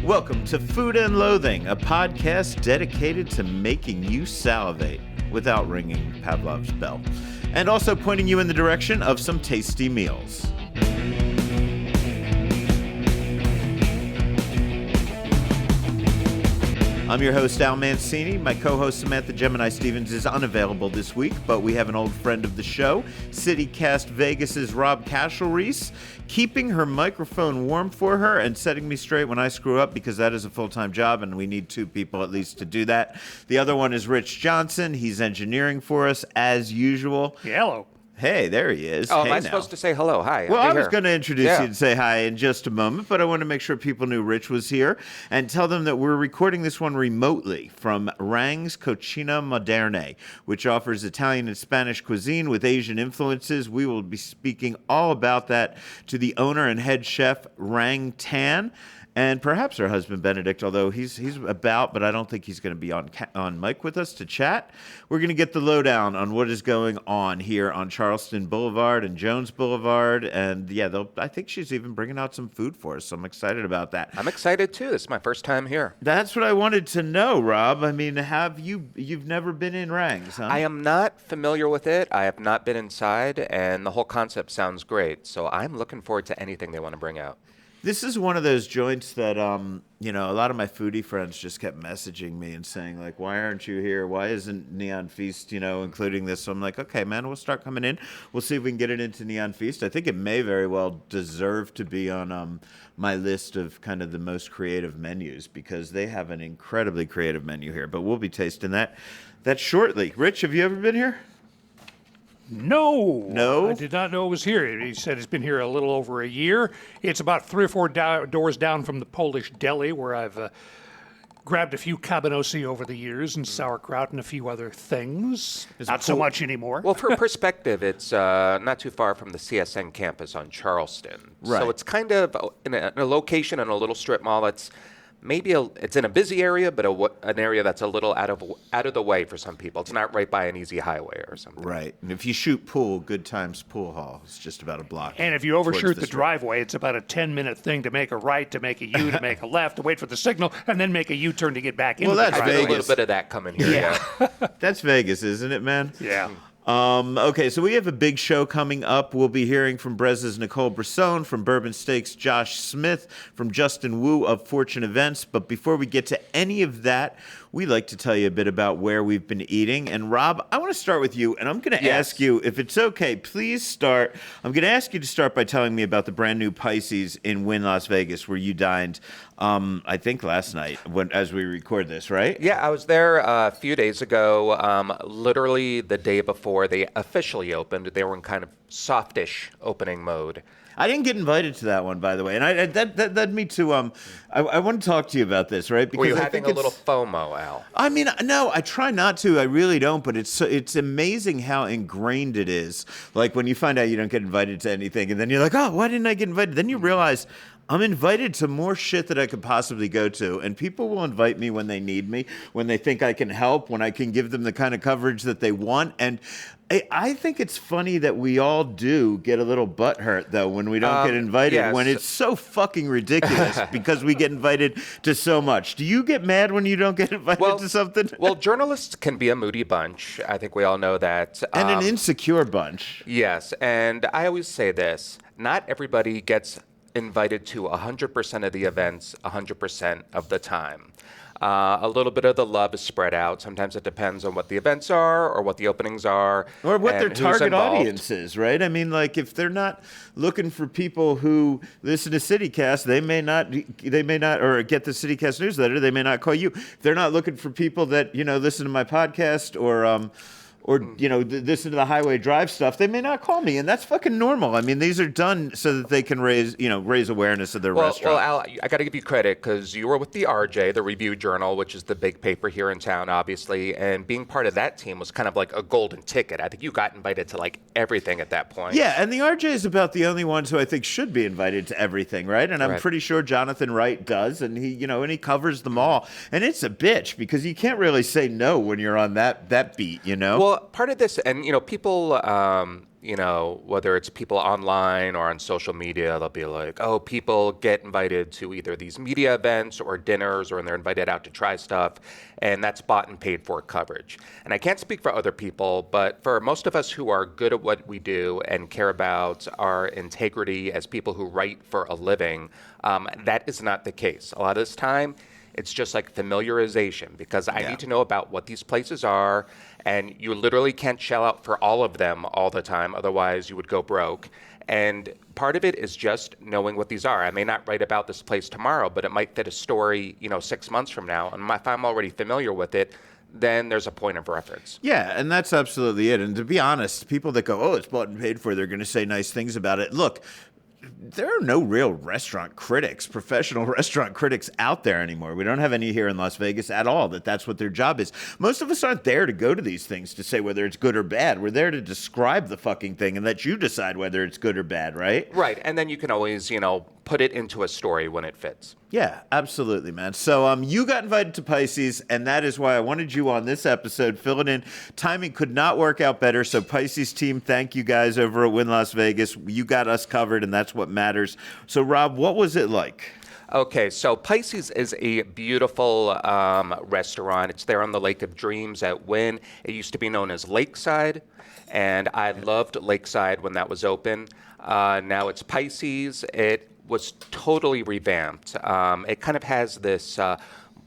Welcome to Food and Loathing, a podcast dedicated to making you salivate without ringing Pavlov's bell, and also pointing you in the direction of some tasty meals. I'm your host, Al Mancini. My co-host, Samantha Gemini Stevens, is unavailable this week, but we have an old friend of the show, CityCast Vegas's Rob Kachelriess, keeping her microphone warm for her and setting me straight when I screw up, because that is a full-time job, and we need two people at least to do that. The other one is Rich Johnson. He's engineering for us, as usual. Hello. Hey, there he is. Oh, hey, am I supposed to say hello? Hi. Well, I was going to introduce you and say hi in just a moment, but I want to make sure people knew Rich was here and tell them that we're recording this one remotely from Rang's Concina Moderne, which offers Italian and Spanish cuisine with Asian influences. We will be speaking all about that to the owner and head chef, Rang Tan. And perhaps her husband, Benedict, although he's about, but I don't think he's going to be on mic with us to chat. We're going to get the lowdown on what is going on here on Charleston Boulevard and Jones Boulevard. And yeah, I think she's even bringing out some food for us, so I'm excited about that. I'm excited, too. This is my first time here. That's what I wanted to know, Rob. I mean, you've never been in Rang's, huh? I am not familiar with it. I have not been inside, and the whole concept sounds great. So I'm looking forward to anything they want to bring out. This is one of those joints that, a lot of my foodie friends just kept messaging me and saying, like, why aren't you here? Why isn't Neon Feast, including this? So I'm like, okay, man, we'll start coming in. We'll see if we can get it into Neon Feast. I think it may very well deserve to be on my list of kind of the most creative menus, because they have an incredibly creative menu here. But we'll be tasting that shortly. Rich, have you ever been here? No. I did not know it was here. He said it's been here a little over a year. It's about 3 or 4 doors down from the Polish deli, where I've grabbed a few cabanossi over the years and sauerkraut and a few other things. Not so much anymore. Well, for perspective, it's not too far from the CSN campus on Charleston. Right. So it's kind of in a location in a little strip mall that's maybe it's in a busy area, but an area that's a little out of the way for some people. It's not right by an easy highway or something. Right. And if you shoot pool, Good Times Pool Hall is just about a block. And if you overshoot the driveway, it's about a 10-minute thing to make a right, to make a U, to make a left, to wait for the signal, and then make a U-turn to get back into the driveway. I get a little bit of that coming here. Yeah. That's Vegas, isn't it, man? Yeah. Okay, so we have a big show coming up. We'll be hearing from Brez's Nicole Brisson, from Bourbon Steaks' Josh Smith, from Justin Wu of Fortune Events. But before we get to any of that, we like to tell you a bit about where we've been eating. And Rob, I want to start with you, and I'm going to ask you, if it's okay, please start. I'm going to ask you to start by telling me about the brand new Pisces in Wynn, Las Vegas, where you dined, I think last night, as we record this, right? Yeah, I was there a few days ago, literally the day before they officially opened. They were in kind of softish opening mode. I didn't get invited to that one, by the way, and that led me to I want to talk to you about this, right? Because were you having a little FOMO, Al? I mean, no, I try not to. I really don't, but it's amazing how ingrained it is. Like when you find out you don't get invited to anything, and then you're like, oh, why didn't I get invited? Then you realize I'm invited to more shit that I could possibly go to, and people will invite me when they need me, when they think I can help, when I can give them the kind of coverage that they want. And I think it's funny that we all do get a little butthurt, though, when we don't get invited, when it's so fucking ridiculous because we get invited to so much. Do you get mad when you don't get invited to something? Well, journalists can be a moody bunch. I think we all know that. And an insecure bunch. Yes, and I always say this. Not everybody gets invited to 100% of the events 100% of the time. A little bit of the love is spread out. Sometimes it depends on what the events are or what the openings are. Or what their target audience is, right? I mean, like, if they're not looking for people who listen to CityCast, they may not, or get the CityCast newsletter, they may not call you. If they're not looking for people that, listen to my podcast or listen to the Highway Drive stuff, they may not call me, and that's fucking normal. I mean, these are done so that they can raise awareness of their restaurant. Well, Al, I got to give you credit because you were with the RJ, the Review Journal, which is the big paper here in town, obviously, and being part of that team was kind of like a golden ticket. I think you got invited to like everything at that point. Yeah, and the RJ is about the only ones who I think should be invited to everything, right? And I'm pretty sure Jonathan Wright does, and he covers them all. And it's a bitch because you can't really say no when you're on that beat, Well, part of this, and people whether it's people online or on social media, they'll be like, oh, people get invited to either these media events or dinners, or they're invited out to try stuff, and that's bought and paid for coverage. And I can't speak for other people, but for most of us who are good at what we do and care about our integrity as people who write for a living, that is not the case. A lot of this time, it's just like familiarization, because I need to know about what these places are, and you literally can't shell out for all of them all the time, otherwise you would go broke. And part of it is just knowing what these are. I may not write about this place tomorrow, but it might fit a story, 6 months from now. And if I'm already familiar with it, then there's a point of reference. Yeah, and that's absolutely it. And to be honest, people that go, oh, it's bought and paid for, they're going to say nice things about it. Look, there are no real restaurant critics, professional restaurant critics out there anymore. We don't have any here in Las Vegas at all, that's what their job is. Most of us aren't there to go to these things to say whether it's good or bad. We're there to describe the fucking thing and let you decide whether it's good or bad, right? Right, and then you can always, put it into a story when it fits. Yeah, absolutely, man. So you got invited to Pisces, and that is why I wanted you on this episode. Fill it in. Timing could not work out better. So Pisces team, thank you guys over at Wynn Las Vegas. You got us covered, and that's what matters. So Rob, what was it like? Okay, so Pisces is a beautiful restaurant. It's there on the Lake of Dreams at Wynn. It used to be known as Lakeside, and I loved Lakeside when that was open. Now it's Pisces. It was totally revamped. It kind of has this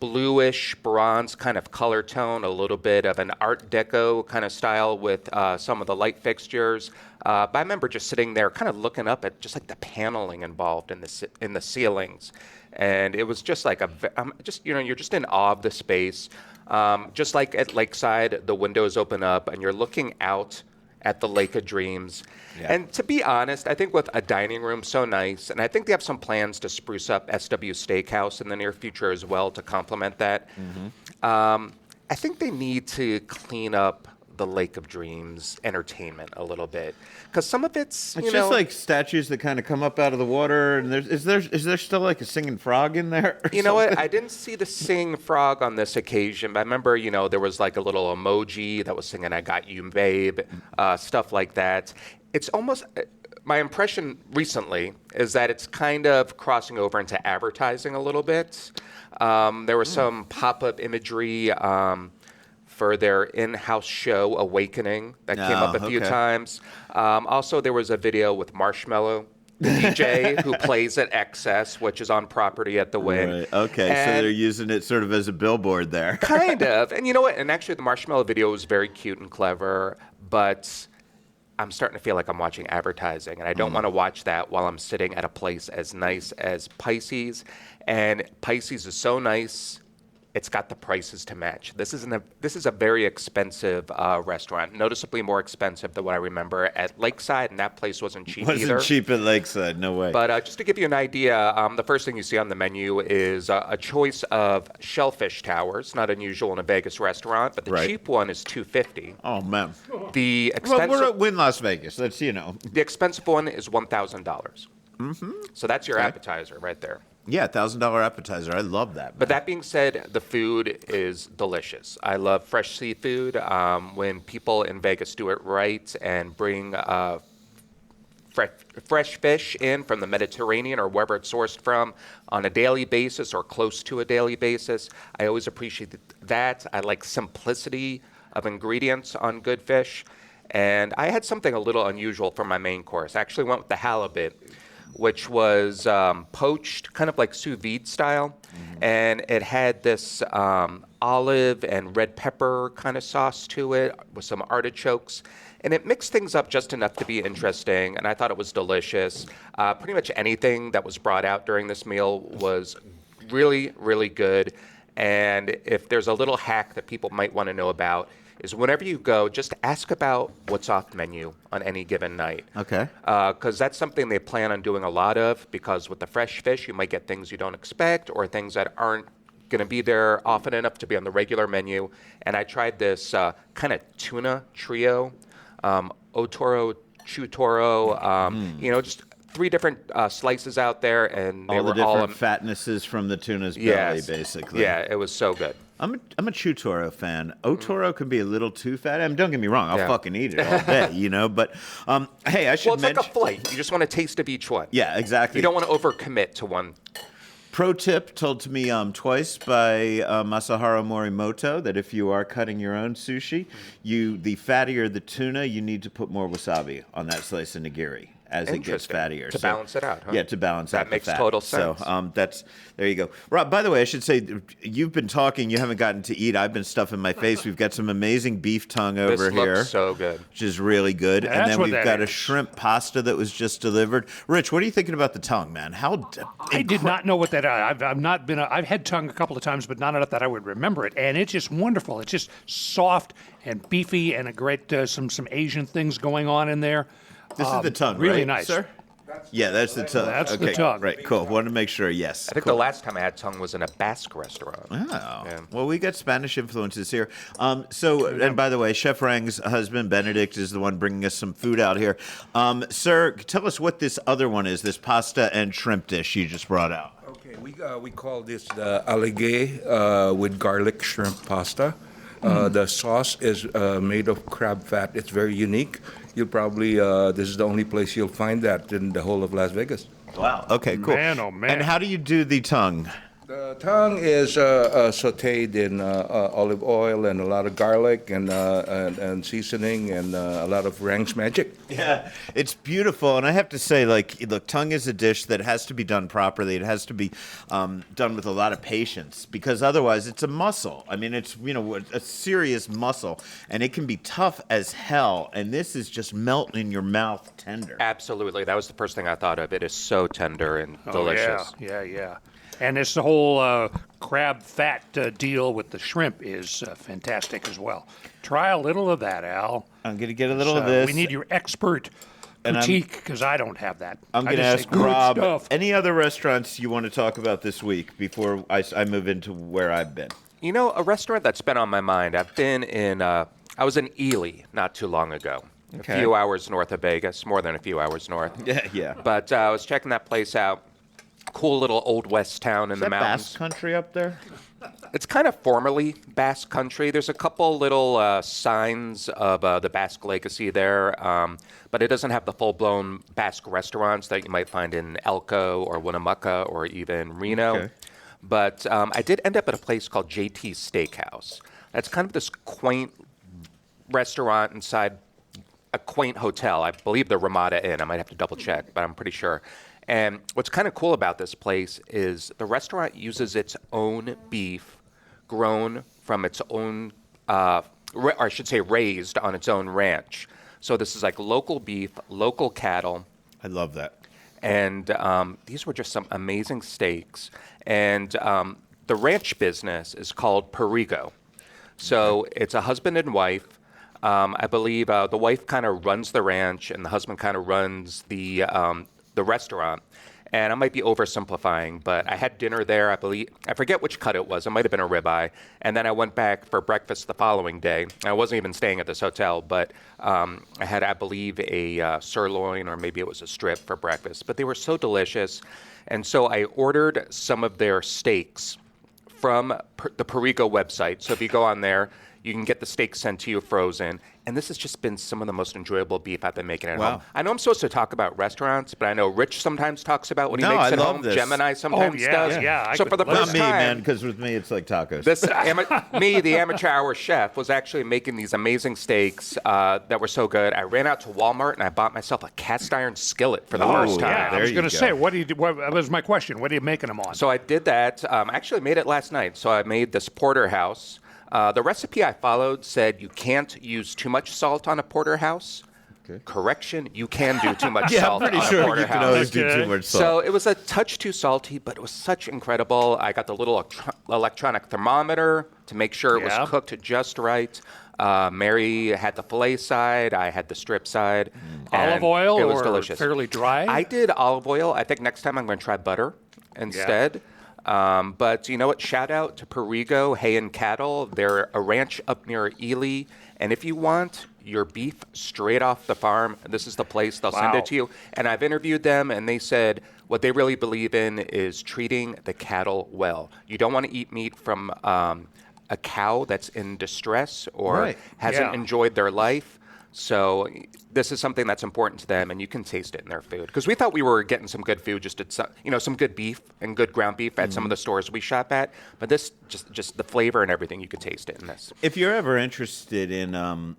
bluish bronze kind of color tone, a little bit of an Art Deco kind of style with some of the light fixtures. But I remember just sitting there kind of looking up at just like the paneling involved in the ceilings. And it was just like you're just in awe of the space. Just like at Lakeside, the windows open up and you're looking out at the Lake of Dreams. Yeah. And to be honest, I think with a dining room so nice, and I think they have some plans to spruce up SW Steakhouse in the near future as well to complement that. Mm-hmm. I think they need to clean up the Lake of Dreams entertainment a little bit, because some of it's just like statues that kind of come up out of the water. And is there still like a singing frog in there? You know what? I didn't see the singing frog on this occasion, but I remember there was like a little emoji that was singing "I Got You, Babe," stuff like that. It's almost my impression recently is that it's kind of crossing over into advertising a little bit. There was some pop-up imagery for their in-house show, Awakening, that came up a few times. Also, there was a video with Marshmello, the DJ, who plays at Excess, which is on property at the Wynn. Right. Okay, so they're using it sort of as a billboard there. Kind of. And you know what? And actually, the Marshmello video was very cute and clever, but I'm starting to feel like I'm watching advertising, and I don't want to watch that while I'm sitting at a place as nice as Pisces. And Pisces is so nice. It's got the prices to match. This is a very expensive restaurant, noticeably more expensive than what I remember at Lakeside, and that place wasn't cheap either. Wasn't cheap at Lakeside, no way. But just to give you an idea, the first thing you see on the menu is a choice of shellfish towers, not unusual in a Vegas restaurant, but the cheap one is $250. Oh, man. The expensive, we're at Wynn Las Vegas. That's, The expensive one is $1,000. Mm-hmm. So that's your appetizer right there. Yeah, $1,000 appetizer. I love that. Man. But that being said, the food is delicious. I love fresh seafood. When people in Vegas do it right and bring fresh fish in from the Mediterranean or wherever it's sourced from on a daily basis or close to a daily basis, I always appreciate that. I like simplicity of ingredients on good fish. And I had something a little unusual for my main course. I actually went with the halibut, which was poached, kind of like sous vide style. Mm-hmm. And it had this olive and red pepper kind of sauce to it with some artichokes. And it mixed things up just enough to be interesting, and I thought it was delicious. Pretty much anything that was brought out during this meal was really, really good. And if there's a little hack that people might want to know about, is whenever you go, just ask about what's off menu on any given night. Okay. Because that's something they plan on doing a lot of, because with the fresh fish, you might get things you don't expect or things that aren't going to be there often enough to be on the regular menu. And I tried this kind of tuna trio, Otoro, Chutoro, just 3 different slices out there, and they All the were all different fatnesses from the tuna's belly, yes. basically. Yeah, it was so good. I'm a Chutoro fan. Otoro can be a little too fatty. I mean, don't get me wrong. I'll Yeah. fucking eat it all day, But hey, I should Well, it's mention. like a flight. You just want a taste of each one. Yeah, exactly. You don't want to overcommit to one. Pro tip told to me twice by Masaharu Morimoto that if you are cutting your own sushi, the fattier the tuna, you need to put more wasabi on that slice of nigiri as it gets Interesting. fattier. To balance it out, huh? Yeah, to balance out That makes the fat. total sense. So there you go. Rob, by the way, I should say, you've been talking. You haven't gotten to eat. I've been stuffing my face. We've got some amazing beef tongue over This here. looks so good. Which is really good. And That's then what we've that got a is. shrimp pasta that was just delivered. Rich, what are you thinking about the tongue, man? I did not know what that. I've had tongue a couple of times, but not enough that I would remember it. And it's just wonderful. It's just soft and beefy, and a great some Asian things going on in there. This is the tongue, really right, nice. sir? Yeah, that's the tongue. That's the okay, tongue. Right, cool. Wanted to make sure, yes. I think the last time I had tongue was in a Basque restaurant. Oh, Yeah. well, we got Spanish influences here. And by the way, Chef Rang's husband, Benedict, is the one bringing us some food out here. Sir, tell us what this other one is, this pasta and shrimp dish you just brought out. Okay, we call this the alligator with garlic shrimp pasta. The sauce is made of crab fat. It's very unique. You'll probably this is the only place you'll find that in the whole of Las Vegas. Wow. Okay, cool. Man, oh, man. And how do you do the tongue? The tongue is sautéed in olive oil and a lot of garlic and seasoning and a lot of Rang's magic. Yeah, it's beautiful, and I have to say, look, tongue is a dish that has to be done properly. It has to be done with a lot of patience, because otherwise, it's a muscle. I mean, it's a serious muscle, and it can be tough as hell. And this is just melt in your mouth, tender. Absolutely. That was the first thing I thought of. It is so tender and delicious. Yeah. And this the whole crab fat deal with the shrimp is fantastic as well. Try a little of that, Al. I'm gonna get a little of this. We need your expert And critique, because I don't have that. I'm I going to just ask say, "Good Rob, stuff." any other restaurants you want to talk about this week before I move into where I've been? You know, a restaurant that's been on my mind, I've been in, I was in Ely not too long ago. Okay. A few hours north of Vegas, more than a few hours north. Yeah. But I was checking that place out. Cool little old west town in Is the that mountains. Basque country up there? It's kind of formerly Basque country. There's a couple little signs of the Basque legacy there, but it doesn't have the full-blown Basque restaurants that you might find in Elko or Winnemucca or even Reno. Okay. But I did end up at a place called JT's Steakhouse. That's kind of this quaint restaurant inside a quaint hotel. I believe the Ramada Inn. I might have to double check, but I'm pretty sure. And what's kind of cool about this place is the restaurant uses its own beef grown from its own, or I should say raised on its own ranch. So this is like local beef, local cattle. I love that. And these were just some amazing steaks. And the ranch business is called Perigo. So it's a husband and wife. I believe the wife kind of runs the ranch and the husband kind of runs the restaurant. And I might be oversimplifying, but I had dinner there, I believe. I forget which cut it was. It might have been a ribeye. And then I went back for breakfast the following day. I wasn't even staying at this hotel, but I had, I believe, a sirloin or maybe it was a strip for breakfast. But they were so delicious. And so I ordered some of their steaks from the Perigo website. So if you go on there, you can get the steak sent to you frozen. And this has just been some of the most enjoyable beef I've been making at home. I know I'm supposed to talk about restaurants, but I know Rich sometimes talks about what he makes I at love home. this. Gemini sometimes yeah, does. yeah, So for the Not first me, time, man, because with me it's like tacos. this me, the amateur hour chef, was actually making these amazing steaks that were so good. I ran out to Walmart and I bought myself a cast iron skillet for the first time. Yeah, I There was you going to go. say, what do you do? What was my question? What are you making them on? So I did that. I actually made it last night. So I made this porterhouse. The recipe I followed said you can't use too much salt on a porterhouse. Okay. Correction, you can do too much Yeah, I'm salt pretty on a sure you porterhouse. can always do Okay. too much salt. So it was a touch too salty, but it was such incredible. I got the little electronic thermometer to make sure it Yeah. was cooked just right. Mary had the filet side. I had the strip side. Olive and oil it was or delicious. fairly dry? I did olive oil. I think next time I'm going to try butter instead. But you know what? Shout out to Perigo Hay and Cattle. They're a ranch up near Ely. And if you want, your beef straight off the farm. This is the place. They'll send it to you. And I've interviewed them, and they said what they really believe in is treating the cattle well. You don't want to eat meat from a cow that's in distress or hasn't enjoyed their life. So this is something that's important to them, and you can taste it in their food. Because we thought we were getting some good food, just at some good beef and good ground beef at some of the stores we shop at. But this, just the flavor and everything, you could taste it in this. If you're ever interested in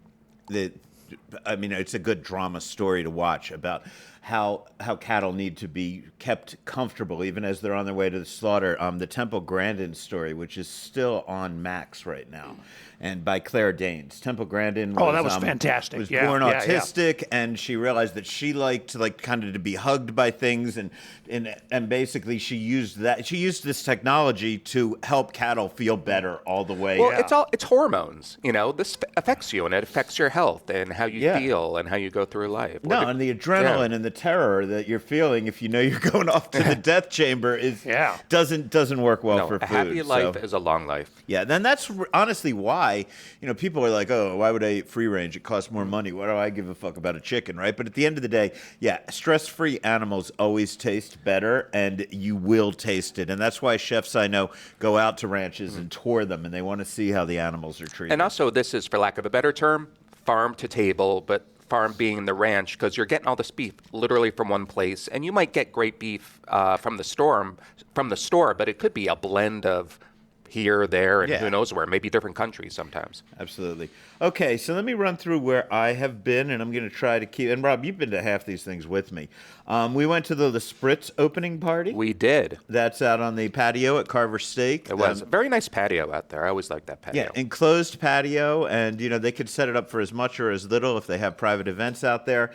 it's a good drama story to watch about how cattle need to be kept comfortable even as they're on their way to the slaughter. The Temple Grandin story, which is still on Max right now, and by Claire Danes. Temple Grandin was fantastic. Was born autistic, and she realized that she liked to be hugged by things, and basically she used this technology to help cattle feel better all the way. Well, it's hormones. This affects you, and it affects your health and how you feel and how you go through life. And the adrenaline and the terror that you're feeling if you know you're going off to the death chamber doesn't work well for food. A happy life is a long life. Yeah, then that's honestly why people are like, oh, why would I eat free range? It costs more money. Why do I give a fuck about a chicken, right? But at the end of the day, stress-free animals always taste better, and you will taste it. And that's why chefs I know go out to ranches and tour them, and they want to see how the animals are treated. And also, this is, for lack of a better term, farm to table, but farm being the ranch, because you're getting all this beef literally from one place, and you might get great beef from the store, but it could be a blend of here, there, and who knows where, maybe different countries sometimes. Absolutely. Okay, so let me run through where I have been, and I'm going to try to keep, and Rob, you've been to half these things with me. We went to the Spritz opening party. We did. That's out on the patio at Carver Steak. It was a very nice patio out there. I always like that patio. Yeah, enclosed patio, and they could set it up for as much or as little if they have private events out there.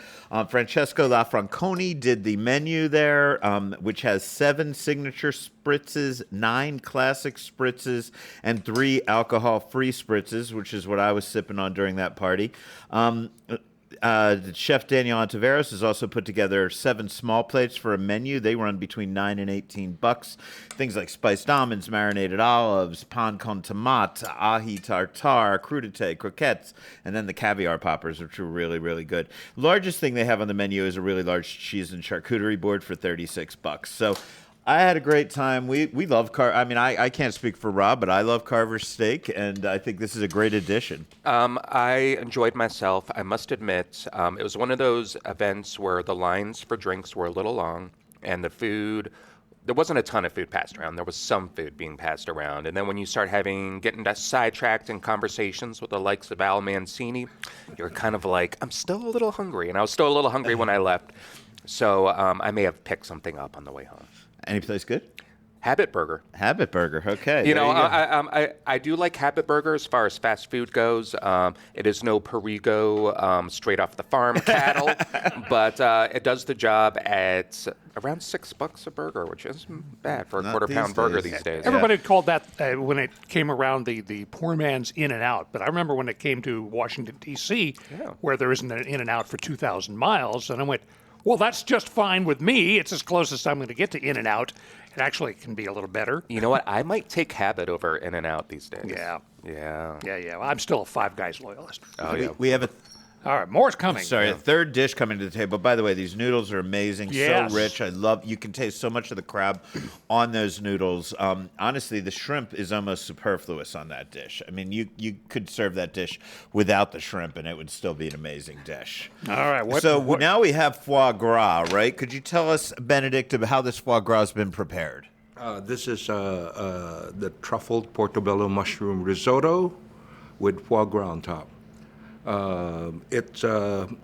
Francesco Lafranconi did the menu there, which has 7 signature spritzes, 9 classic spritzes, and 3 alcohol-free spritzes, which is what I was sipping on during that party. Chef Daniel Ontiveros has also put together 7 small plates for a menu. They run between $9 and $18. Things like spiced almonds, marinated olives, pan con tomate, ahi tartare, crudité, croquettes, and then the caviar poppers, which are really, really good. Largest thing they have on the menu is a really large cheese and charcuterie board for $36. So I had a great time. We love I can't speak for Rob, but I love Carver Steak, and I think this is a great addition. I enjoyed myself. I must admit, it was one of those events where the lines for drinks were a little long, and the food, there wasn't a ton of food passed around. There was some food being passed around. And then when you start getting sidetracked in conversations with the likes of Al Mancini, you're kind of like, I'm still a little hungry. And I was still a little hungry when I left. So I may have picked something up on the way home. Any place good? Habit Burger. Habit Burger, okay. I do like Habit Burger as far as fast food goes. It is no Perigo straight off the farm cattle, but it does the job at around $6 a burger, which isn't bad for a quarter-pound burger these days. Everybody called that, when it came around, the poor man's In-N-Out. But I remember when it came to Washington, D.C., where there isn't an In-N-Out for 2,000 miles, and I went, well, that's just fine with me. It's as close as I'm going to get to In-N-Out. It actually can be a little better. You know what? I might take Habit over In-N-Out these days. Yeah. Yeah. Well, I'm still a Five Guys loyalist. Oh, yeah. We have a... All right, more's coming. Sorry, a third dish coming to the table. By the way, these noodles are amazing, so rich. You can taste so much of the crab on those noodles. Honestly, the shrimp is almost superfluous on that dish. I mean, you could serve that dish without the shrimp, and it would still be an amazing dish. All right. Now we have foie gras, right? Could you tell us, Benedict, about how this foie gras has been prepared? This is the truffled portobello mushroom risotto with foie gras on top. It's an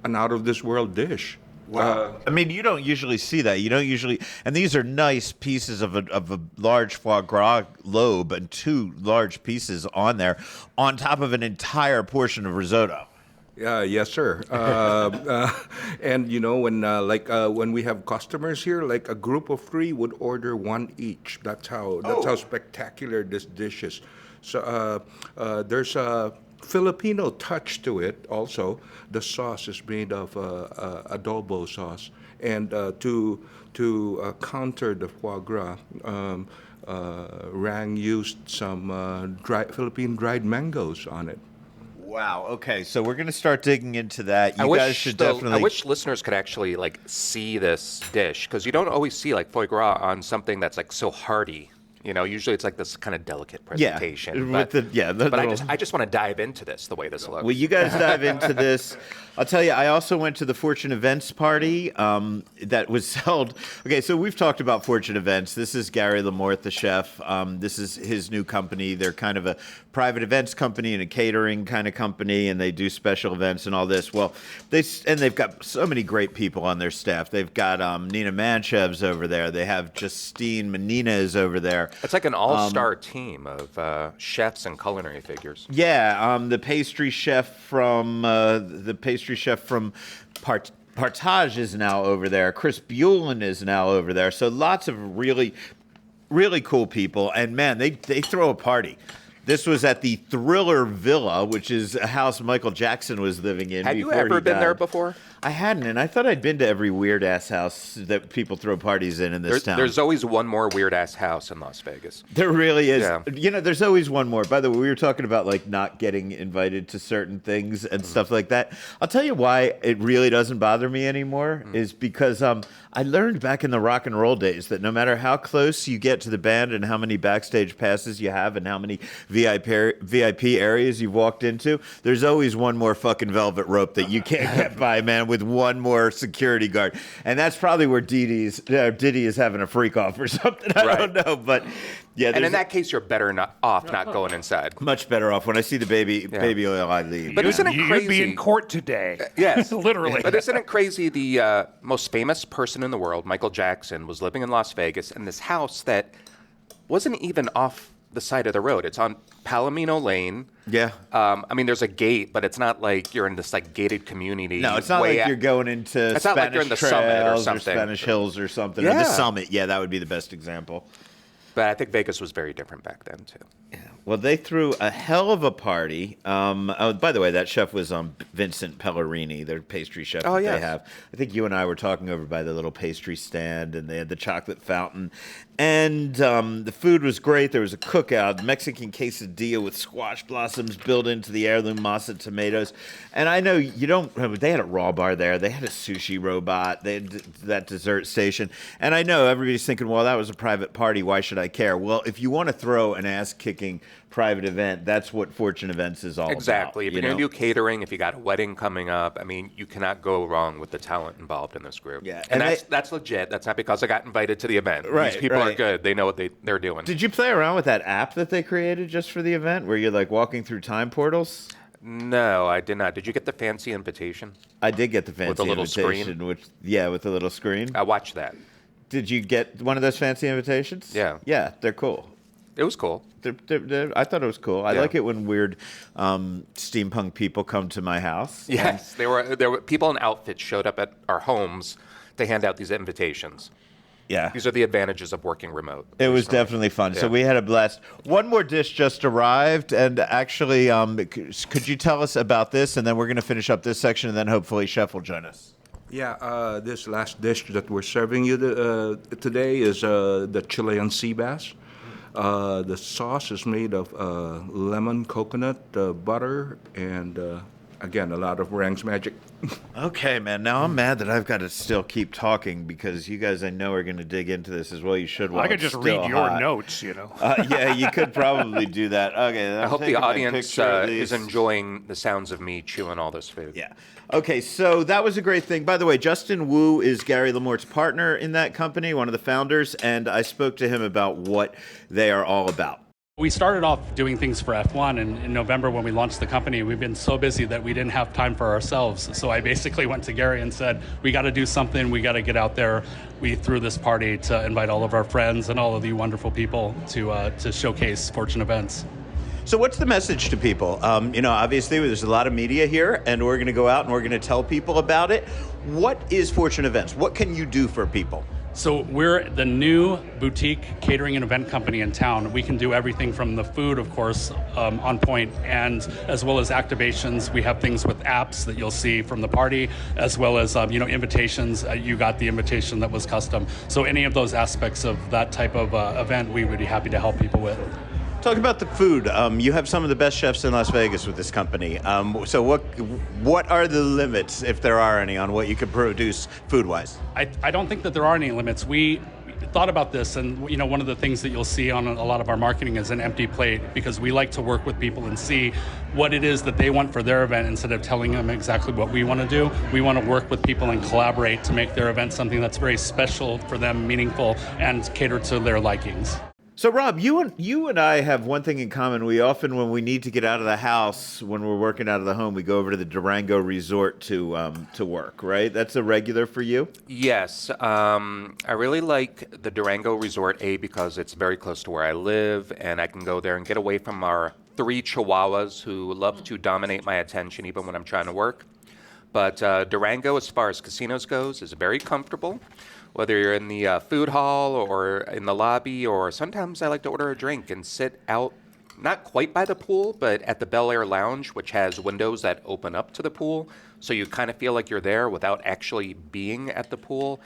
out-of-this-world dish. Wow. I mean, you don't usually see that. You don't usually, and these are nice pieces of a large foie gras lobe and 2 large pieces on there, on top of an entire portion of risotto. Yes, sir. And when we have customers here, like a group of 3 would order 1 each. That's how spectacular this dish is. So there's a Filipino touch to it also. The sauce is made of adobo sauce. And to counter the foie gras, Rang used some Philippine dried mangoes on it. Wow. Okay, so we're going to start digging into that. I You guys should definitely. I wish listeners could actually like see this dish because you don't always see like foie gras on something that's like so hearty. You know, usually it's like this kind of delicate presentation. With But, the but little- I just want to dive into this the way this looks. Well, you guys dive into this. I'll tell you, I also went to the Fortune Events party that was held. Okay, so we've talked about Fortune Events. This is Gary Lamorth, the chef. This is his new company. They're kind of a private events company and a catering kind of company, and they do special events and all this. Well, they've got so many great people on their staff. They've got Nina Manchev's over there. They have Justine Menina is over there. It's like an all-star team of chefs and culinary figures. Yeah, the pastry chef from Partage is now over there. Chris Buellin is now over there. So lots of really, really cool people. And man, they throw a party. This was at the Thriller Villa, which is a house Michael Jackson was living in. Have you before ever he been there died. before? I hadn't, and I thought I'd been to every weird ass house that people throw parties in this town. There's always one more weird ass house in Las Vegas. There really is. Yeah. You know, there's always one more. By the way, we were talking about like not getting invited to certain things and stuff like that. I'll tell you why it really doesn't bother me anymore is because I learned back in the rock and roll days that no matter how close you get to the band and how many backstage passes you have and how many VIP areas you've walked into, there's always one more fucking velvet rope that you can't get by, man, with one more security guard. And that's probably where Diddy is having a freak off or something. I don't know, but yeah. And in that case, you're better not going inside. Much better off. When I see the baby oil, I leave. But isn't it You'd crazy? be in court today. Yes, Literally. But isn't it crazy? The most famous person in the world, Michael Jackson, was living in Las Vegas in this house that wasn't even off the side of the road. It's on Palomino Lane. Yeah. I mean, there's a gate, but it's not like you're in this like gated community. No, it's not like you're going into It's Spanish not like you're in the Summit or Trails something. Spanish Hills or something. Or Yeah. the Summit. Yeah, that would be the best example. But I think Vegas was very different back then too. Well, they threw a hell of a party. By the way, that chef was Vincent Pellerini, their pastry chef that yes. they have. I think you and I were talking over by the little pastry stand, and they had the chocolate fountain. And the food was great. There was a cookout, Mexican quesadilla with squash blossoms built into the heirloom masa tomatoes. And I know you don't. They had a raw bar there. They had a sushi robot. They had that dessert station. And I know everybody's thinking, well, that was a private party. Why should I care? Well, if you want to throw an ass-kicking private event, that's what Fortune Events is all about. Exactly. If you're going know? to do catering, if you got a wedding coming up, I mean, you cannot go wrong with the talent involved in this group. Yeah. And And that's legit. That's not because I got invited to the event. Right, These people are right. good. They know what they're doing. Did you play around with that app that they created just for the event, where you're like walking through time portals? No, I did not. Did you get the fancy invitation? I did get the fancy With the little invitation, screen? with the little screen. I watched that. Did you get one of those fancy invitations? Yeah. Yeah, they're cool. It was cool. I thought it was cool. I Yeah. like it when weird steampunk people come to my house. Yes, there were people in outfits showed up at our homes to hand out these invitations. Yeah. These are the advantages of working remote. It was definitely fun. So Yeah. we had a blast. One more dish just arrived, and actually, could you tell us about this? And then we're going to finish up this section, and then hopefully Chef will join us. Yeah, this last dish that we're serving you today is the Chilean sea bass. The sauce is made of lemon, coconut, butter, and again, a lot of Rang's magic. Okay, man. Now I'm mad that I've got to still keep talking because you guys, I know, are going to dig into this as well. You should. While I could it's just still read your hot. notes, you know. Yeah, you could probably do that. Okay. I hope the audience is enjoying the sounds of me chewing all this food. Yeah. Okay, so that was a great thing. By the way, Justin Wu is Gary Lamorth's partner in that company, one of the founders, and I spoke to him about what they are all about. We started off doing things for F1, and in November when we launched the company, we've been so busy that we didn't have time for ourselves. So I basically went to Gary and said, we got to do something, we got to get out there. We threw this party to invite all of our friends and all of you wonderful people to showcase Fortune Events. So what's the message to people? Obviously there's a lot of media here, and we're going to go out and we're going to tell people about it. What is Fortune Events? What can you do for people? So we're the new boutique catering and event company in town. We can do everything from the food, of course, on point, and as well as activations. We have things with apps that you'll see from the party, as well as invitations. You got the invitation that was custom. So any of those aspects of that type of event, we would be happy to help people with. Talk about the food. You have some of the best chefs in Las Vegas with this company. So what are the limits, if there are any, on what you can produce food-wise? I don't think that there are any limits. We thought about this, and one of the things that you'll see on a lot of our marketing is an empty plate, because we like to work with people and see what it is that they want for their event instead of telling them exactly what we want to do. We want to work with people and collaborate to make their event something that's very special for them, meaningful, and cater to their likings. So, Rob, you and I have one thing in common. We often, when we need to get out of the house, when we're working out of the home, we go over to the Durango Resort to work, right? That's a regular for you? Yes. I really like the Durango Resort, because it's very close to where I live, and I can go there and get away from our 3 chihuahuas who love to dominate my attention even when I'm trying to work. But Durango, as far as casinos goes, is very comfortable. Whether you're in the food hall or in the lobby, or sometimes I like to order a drink and sit out, not quite by the pool, but at the Bel Air Lounge, which has windows that open up to the pool. So you kind of feel like you're there without actually being at the pool.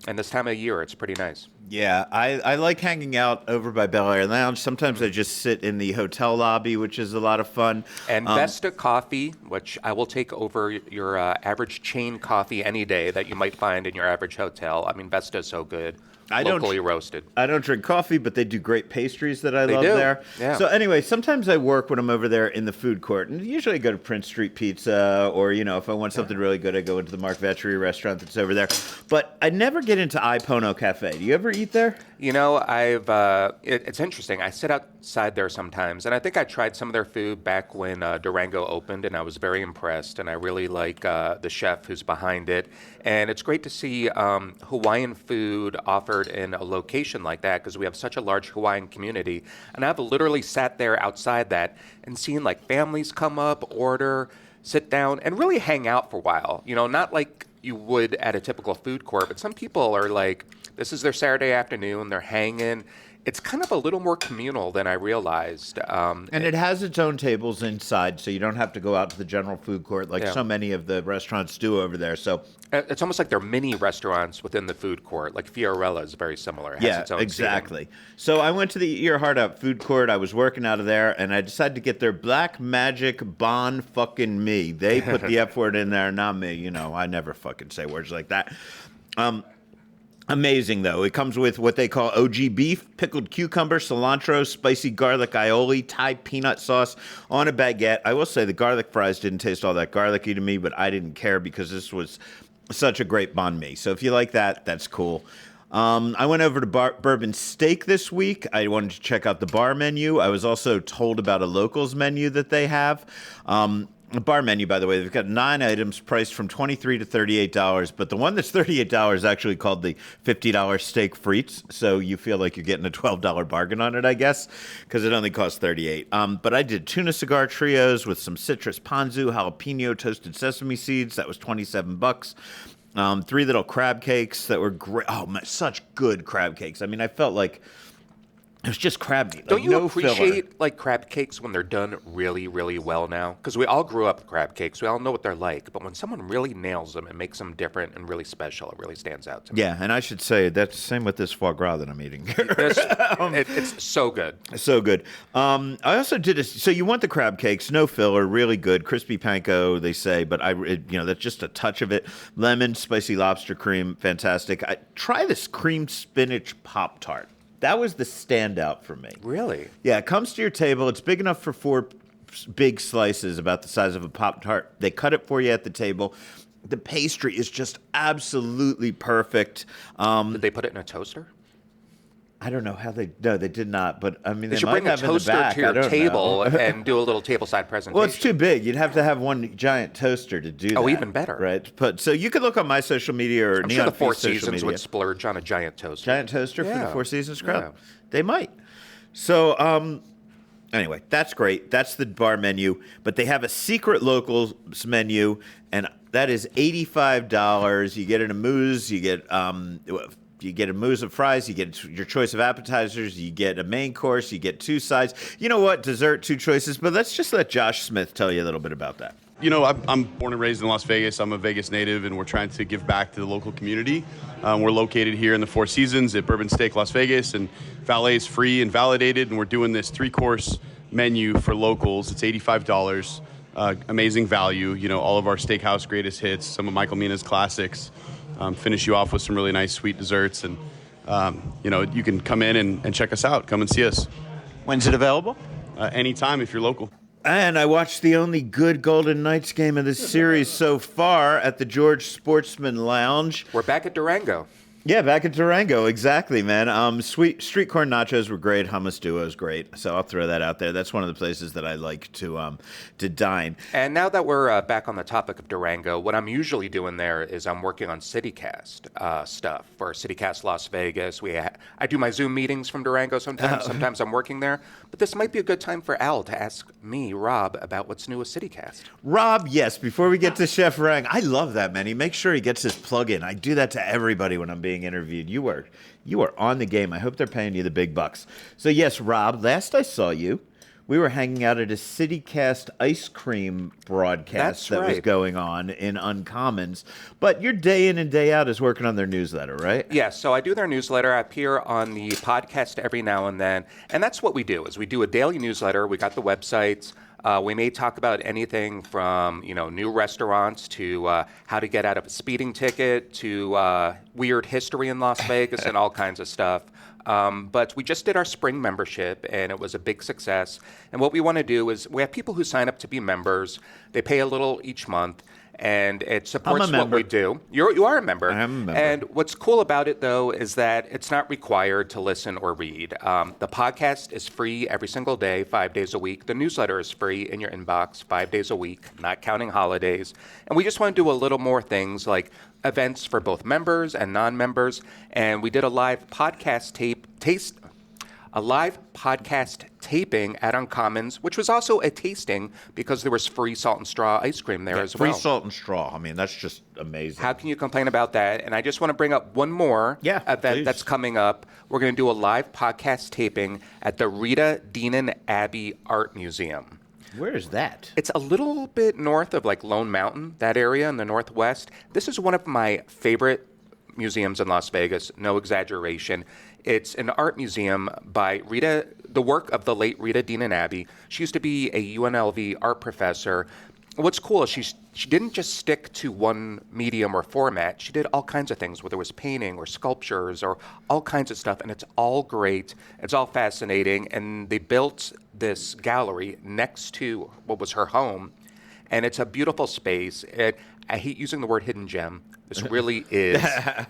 And this time of year, it's pretty nice. Yeah, I like hanging out over by Bel Air Lounge. Sometimes I just sit in the hotel lobby, which is a lot of fun. And Vesta Coffee, which I will take over your average chain coffee any day that you might find in your average hotel. I mean, Vesta is so good. Locally roasted. I don't drink coffee, but they do great pastries that I love do. there. Yeah. So anyway, sometimes I work when I'm over there in the food court, and usually I go to Prince Street Pizza, or if I want something really good, I go into the Mark Vetri restaurant that's over there. But I never get into Pono Cafe. Do you ever eat there? It's interesting. I sit outside there sometimes, and I think I tried some of their food back when Durango opened, and I was very impressed, and I really like the chef who's behind it. And it's great to see Hawaiian food offered in a location like that, because we have such a large Hawaiian community. And I've literally sat there outside that and seen families come up, order, sit down, and really hang out for a while. Not like you would at a typical food court, but some people are this is their Saturday afternoon, they're hanging. It's kind of a little more communal than I realized. And it has its own tables inside, so you don't have to go out to the general food court like so many of the restaurants do over there. So it's almost like they're mini restaurants within the food court. Like Fiorella is very similar. It has its own exactly. seating. So I went to the Eat Your Heart Out food court. I was working out of there, and I decided to get their Black Magic Bon fucking Me. They put the F word in there, not me. I never fucking say words like that. Amazing, though. It comes with what they call OG beef, pickled cucumber, cilantro, spicy garlic aioli, Thai peanut sauce on a baguette. I will say the garlic fries didn't taste all that garlicky to me, but I didn't care because this was such a great banh mi. So if you like that, that's cool. I went over to Bourbon Steak this week. I wanted to check out the bar menu. I was also told about a locals menu that they have. The bar menu, by the way, they've got 9 items priced from $23 to $38, but the one that's $38 is actually called the $50 steak frites, so you feel like you're getting a $12 bargain on it, I guess, because it only costs $38. But I did tuna cigar trios with some citrus ponzu, jalapeno toasted sesame seeds. That was $27. 3 little crab cakes that were great. Oh, man, such good crab cakes. I mean, I felt like it was just crab meat. Don't you no appreciate filler. crab cakes when they're done really, really well now? Because we all grew up with crab cakes. We all know what they're like. But when someone really nails them and makes them different and really special, it really stands out to me. Yeah, and I should say that's the same with this foie gras that I'm eating. It's so good. So good. I also did so you want the crab cakes, no filler, really good, crispy panko, they say, but that's just a touch of it. Lemon, spicy lobster cream, fantastic. Try this cream spinach Pop-Tart. That was the standout for me. Really? Yeah, it comes to your table. It's big enough for 4 big slices, about the size of a Pop-Tart. They cut it for you at the table. The pastry is just absolutely perfect. Did they put it in a toaster? I don't know how no, they did not. But I mean, They should might bring a have in the toaster back. to your I don't table know. and do a little tableside presentation. Well, it's too big. You'd have to have one giant toaster to do that. Oh, even better. Right. But so you could look on my social media or I'm Neon sure the Four Feast social Seasons media. would splurge on a giant toaster. Giant toaster for the Yeah. Four Seasons crowd. Yeah. They might. So, anyway, that's great. That's the bar menu. But they have a secret locals menu, and that is $85. You get an amuse. You get a mousse of fries. You get your choice of appetizers. You get a main course. You get 2 sides. You know what? Dessert, 2 choices. But let's just let Josh Smith tell you a little bit about that. You know, I'm born and raised in Las Vegas. I'm a Vegas native, and we're trying to give back to the local community. We're located here in the Four Seasons at Bourbon Steak Las Vegas, and valet is free and validated, and we're doing this 3-course menu for locals. It's $85. Amazing value. You know, all of our steakhouse greatest hits, some of Michael Mina's classics. Finish you off with some really nice sweet desserts, and you know, you can come in and check us out. Come and see us. When's it available? Anytime if you're local. And I watched the only good Golden Knights game of this series so far at the George Sportsman Lounge. We're back at Durango. Yeah, back at Durango, exactly, man. Sweet street corn nachos were great. Hummus duo is great. So I'll throw that out there. That's one of the places that I like to dine. And now that we're back on the topic of Durango, what I'm usually doing there is I'm working on CityCast stuff for CityCast Las Vegas. I do my Zoom meetings from Durango sometimes. Sometimes I'm working there. But this might be a good time for Al to ask me, Rob, about what's new with CityCast. Rob, yes, before we get to Chef Rang, I love that, man. He makes sure he gets his plug in. I do that to everybody when I'm being interviewed. You are on the game. I hope they're paying you the big bucks. So yes, Rob, last I saw you, we were hanging out at a CityCast ice cream broadcast that was going on in Uncommons. But your day in and day out is working on their newsletter, right? Yes, so I do their newsletter. I appear on the podcast every now and then. And that's what we do, is we do a daily newsletter. We got the websites. We may talk about anything from, you know, new restaurants to how to get out of a speeding ticket to weird history in Las Vegas and all kinds of stuff. But we just did our spring membership, and it was a big success. And what we want to do is we have people who sign up to be members. They pay a little each month, and it supports what we do. You are a member. I am a member. And what's cool about it, though, is that it's not required to listen or read. The podcast is free every single day, 5 days a week. The newsletter is free in your inbox 5 days a week, not counting holidays. And we just want to do a little more things like events for both members and non-members. And we did a live podcast taping at Uncommons, which was also a tasting because there was free salt and straw ice cream there as well. Free salt and straw. I mean, that's just amazing. How can you complain about that? And I just want to bring up one more event please. That's coming up. We're going to do a live podcast taping at the Rita Deanan Abbey Art Museum. Where is that? It's a little bit north of like Lone Mountain, that area in the northwest. This is one of my favorite museums in Las Vegas, no exaggeration. It's an art museum by the work of the late Rita Deanan Abbey. She used to be a UNLV art professor. What's cool is she didn't just stick to one medium or format. She did all kinds of things, whether it was painting or sculptures or all kinds of stuff, and it's all great. It's all fascinating, and they built this gallery next to what was her home, and it's a beautiful space. I hate using the word hidden gem. This really is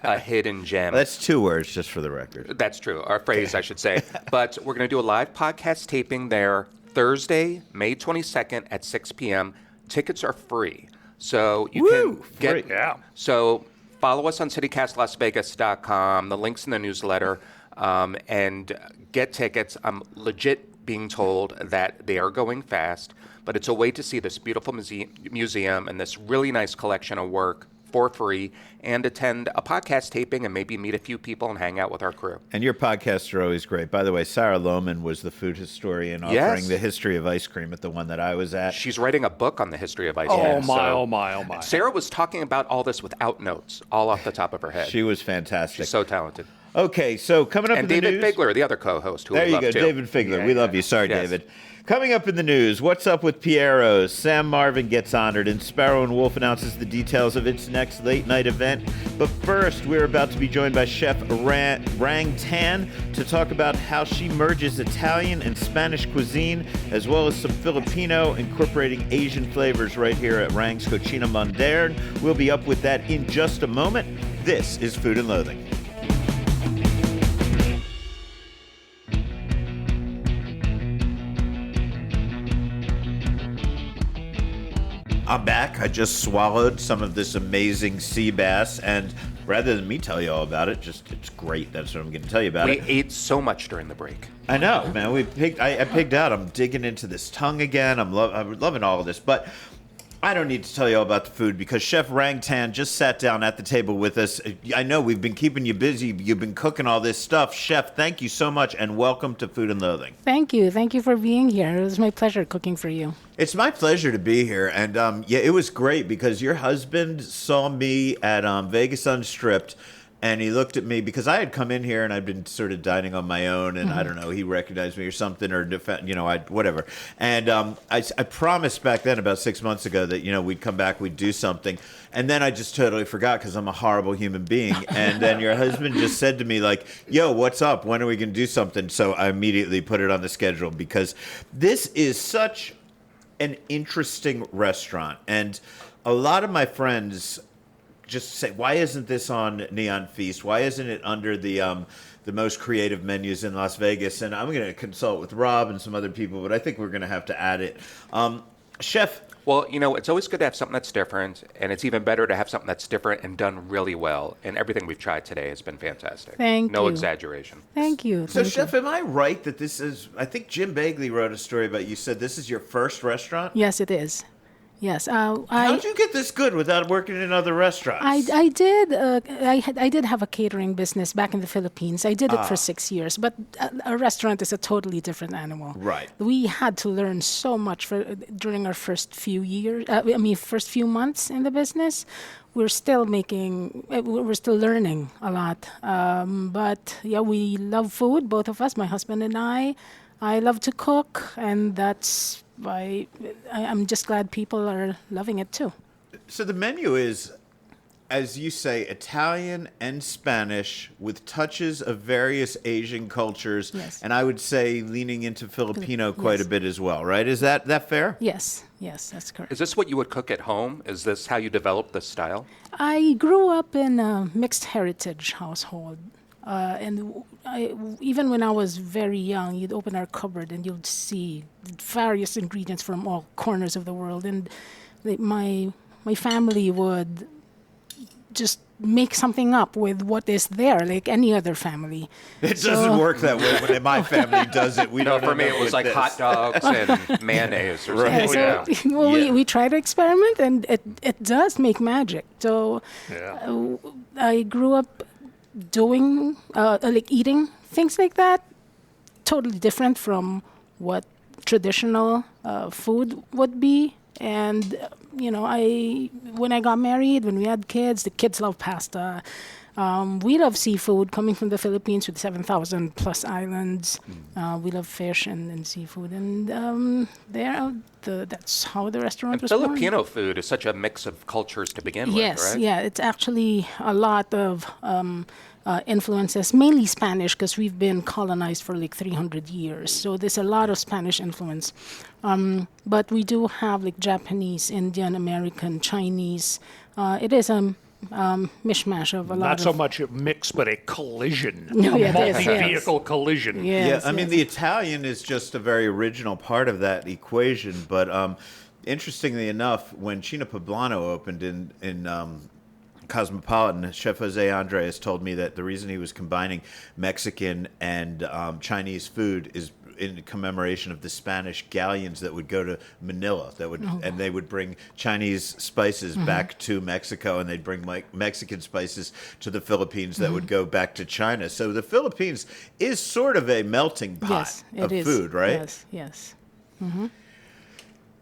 a hidden gem. That's 2 words, just for the record. That's true, or a phrase, I should say. But we're going to do a live podcast taping there Thursday, May 22nd at 6 p.m. Tickets are free, so you can get. Free. Yeah. So follow us on citycastlasvegas.com. The link's in the newsletter, and get tickets. I'm legit being told that they are going fast, but it's a way to see this beautiful museum and this really nice collection of work for free, and attend a podcast taping and maybe meet a few people and hang out with our crew. And your podcasts are always great. By the way, Sarah Lohman was the food historian offering the history of ice cream at the one that I was at. She's writing a book on the history of ice cream. Oh my. Sarah was talking about all this without notes, all off the top of her head. She was fantastic. She's so talented. Okay, so coming up And in the news. David Figler, the other co-host, who There we you love go, too. David Figler. We love you. Sorry, Yes. David. Coming up in the news, what's up with Piero's? Sam Marvin gets honored, and Sparrow and Wolf announces the details of its next late-night event. But first, we're about to be joined by Chef Rang Tan to talk about how she merges Italian and Spanish cuisine, as well as some Filipino incorporating Asian flavors right here at Rang's Concina Moderne. We'll be up with that in just a moment. This is Food and Loathing. I'm back. I just swallowed some of this amazing sea bass, and rather than me tell you all about it, it's great. That's what I'm going to tell you about We it. ate so much during the break. I know, man. I pigged out. I'm digging into this tongue again. I'm loving all of this. But I don't need to tell you all about the food because Chef Rang Tan just sat down at the table with us. I know we've been keeping you busy. You've been cooking all this stuff. Chef, thank you so much and welcome to Food and Loathing. Thank you. Thank you for being here. It was my pleasure cooking for you. It's my pleasure to be here. And yeah, it was great because your husband saw me at Vegas Unstripped. And he looked at me because I had come in here and I'd been sort of dining on my own, and I don't know, he recognized me or something, or whatever. And I promised back then, about 6 months ago, that we'd come back, we'd do something, and then I just totally forgot because I'm a horrible human being. And then your husband just said to me like, "Yo, what's up? When are we gonna do something?" So I immediately put it on the schedule because this is such an interesting restaurant, and a lot of my friends just say, why isn't this on Neon Feast? Why isn't it under the most creative menus in Las Vegas? And I'm going to consult with Rob and some other people, but I think we're going to have to add it. Chef. Well, it's always good to have something that's different, and it's even better to have something that's different and done really well. And everything we've tried today has been fantastic. Thank you. No exaggeration. Thank you. So, Chef, am I right that this is, I think Jim Bagley wrote a story about you said this is your first restaurant? Yes, it is. Yes. How'd you get this good without working in other restaurants? I did. I did have a catering business back in the Philippines. I did it for 6 years, but a restaurant is a totally different animal. Right. We had to learn so much during our first few years. First few months in the business. We're still learning a lot. But yeah, we love food, both of us, my husband and I. I love to cook, and that's why I'm just glad people are loving it too. So the menu is, as you say, Italian and Spanish with touches of various Asian cultures. Yes. And I would say leaning into Filipino quite Yes. a bit as well, right? Is that fair? Yes, that's correct. Is this what you would cook at home? Is this how you developed this style? I grew up in a mixed heritage household. Even when I was very young, you'd open our cupboard and you'd see various ingredients from all corners of the world. And my family would just make something up with what is there, like any other family. It doesn't work that way, but my family does it. We No, don't. for me it was like hot dogs and mayonnaise or something. So we try to experiment, and it does make magic. So I grew up doing eating things like that, totally different from what traditional food would be. And when I got married, when we had kids, the kids love pasta. We love seafood, coming from the Philippines with 7,000 plus islands. We love fish and seafood, and that's how the restaurant was born. Filipino food is such a mix of cultures to begin with, right? Yeah, it's actually a lot of influences, mainly Spanish, because we've been colonized for like 300 years. So there's a lot of Spanish influence. But we do have like Japanese, Indian, American, Chinese. It is a mishmash of a lot Not of... so much a mix, but a collision. No, yeah, it is, Multi-vehicle collision. Yes, I mean, yes. the Italian is just a very original part of that equation. But interestingly enough, when Cina Poblano opened in Cosmopolitan, Chef Jose Andres told me that the reason he was combining Mexican and Chinese food is in commemoration of the Spanish galleons that would go to Manila, and they would bring Chinese spices back to Mexico, and they'd bring Mexican spices to the Philippines that would go back to China. So the Philippines is sort of a melting pot of food, right? Yes.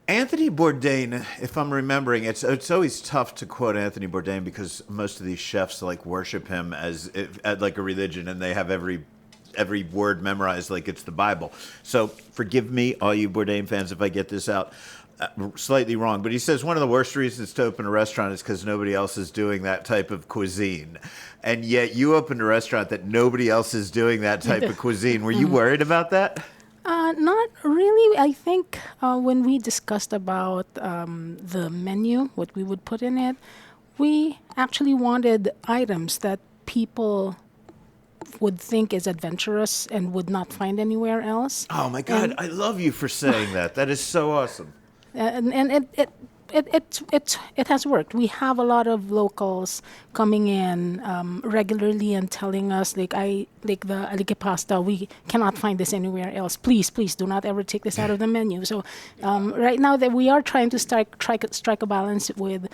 Anthony Bourdain, if I'm remembering, it's always tough to quote Anthony Bourdain because most of these chefs worship him as like a religion, and they have every word memorized like it's the Bible. So forgive me, all you Bourdain fans, if I get this out slightly wrong. But he says one of the worst reasons to open a restaurant is because nobody else is doing that type of cuisine. And yet you opened a restaurant that nobody else is doing that type of cuisine. Were you worried about that? Not really. I think when we discussed about the menu, what we would put in it, we actually wanted items that people would think is adventurous and would not find anywhere else. Oh my God, I love you for saying that. That is so awesome. And it has worked. We have a lot of locals coming in regularly and telling us like the alige pasta, we cannot find this anywhere else. Please do not ever take this out of the menu. So right now that we are trying to strike a balance with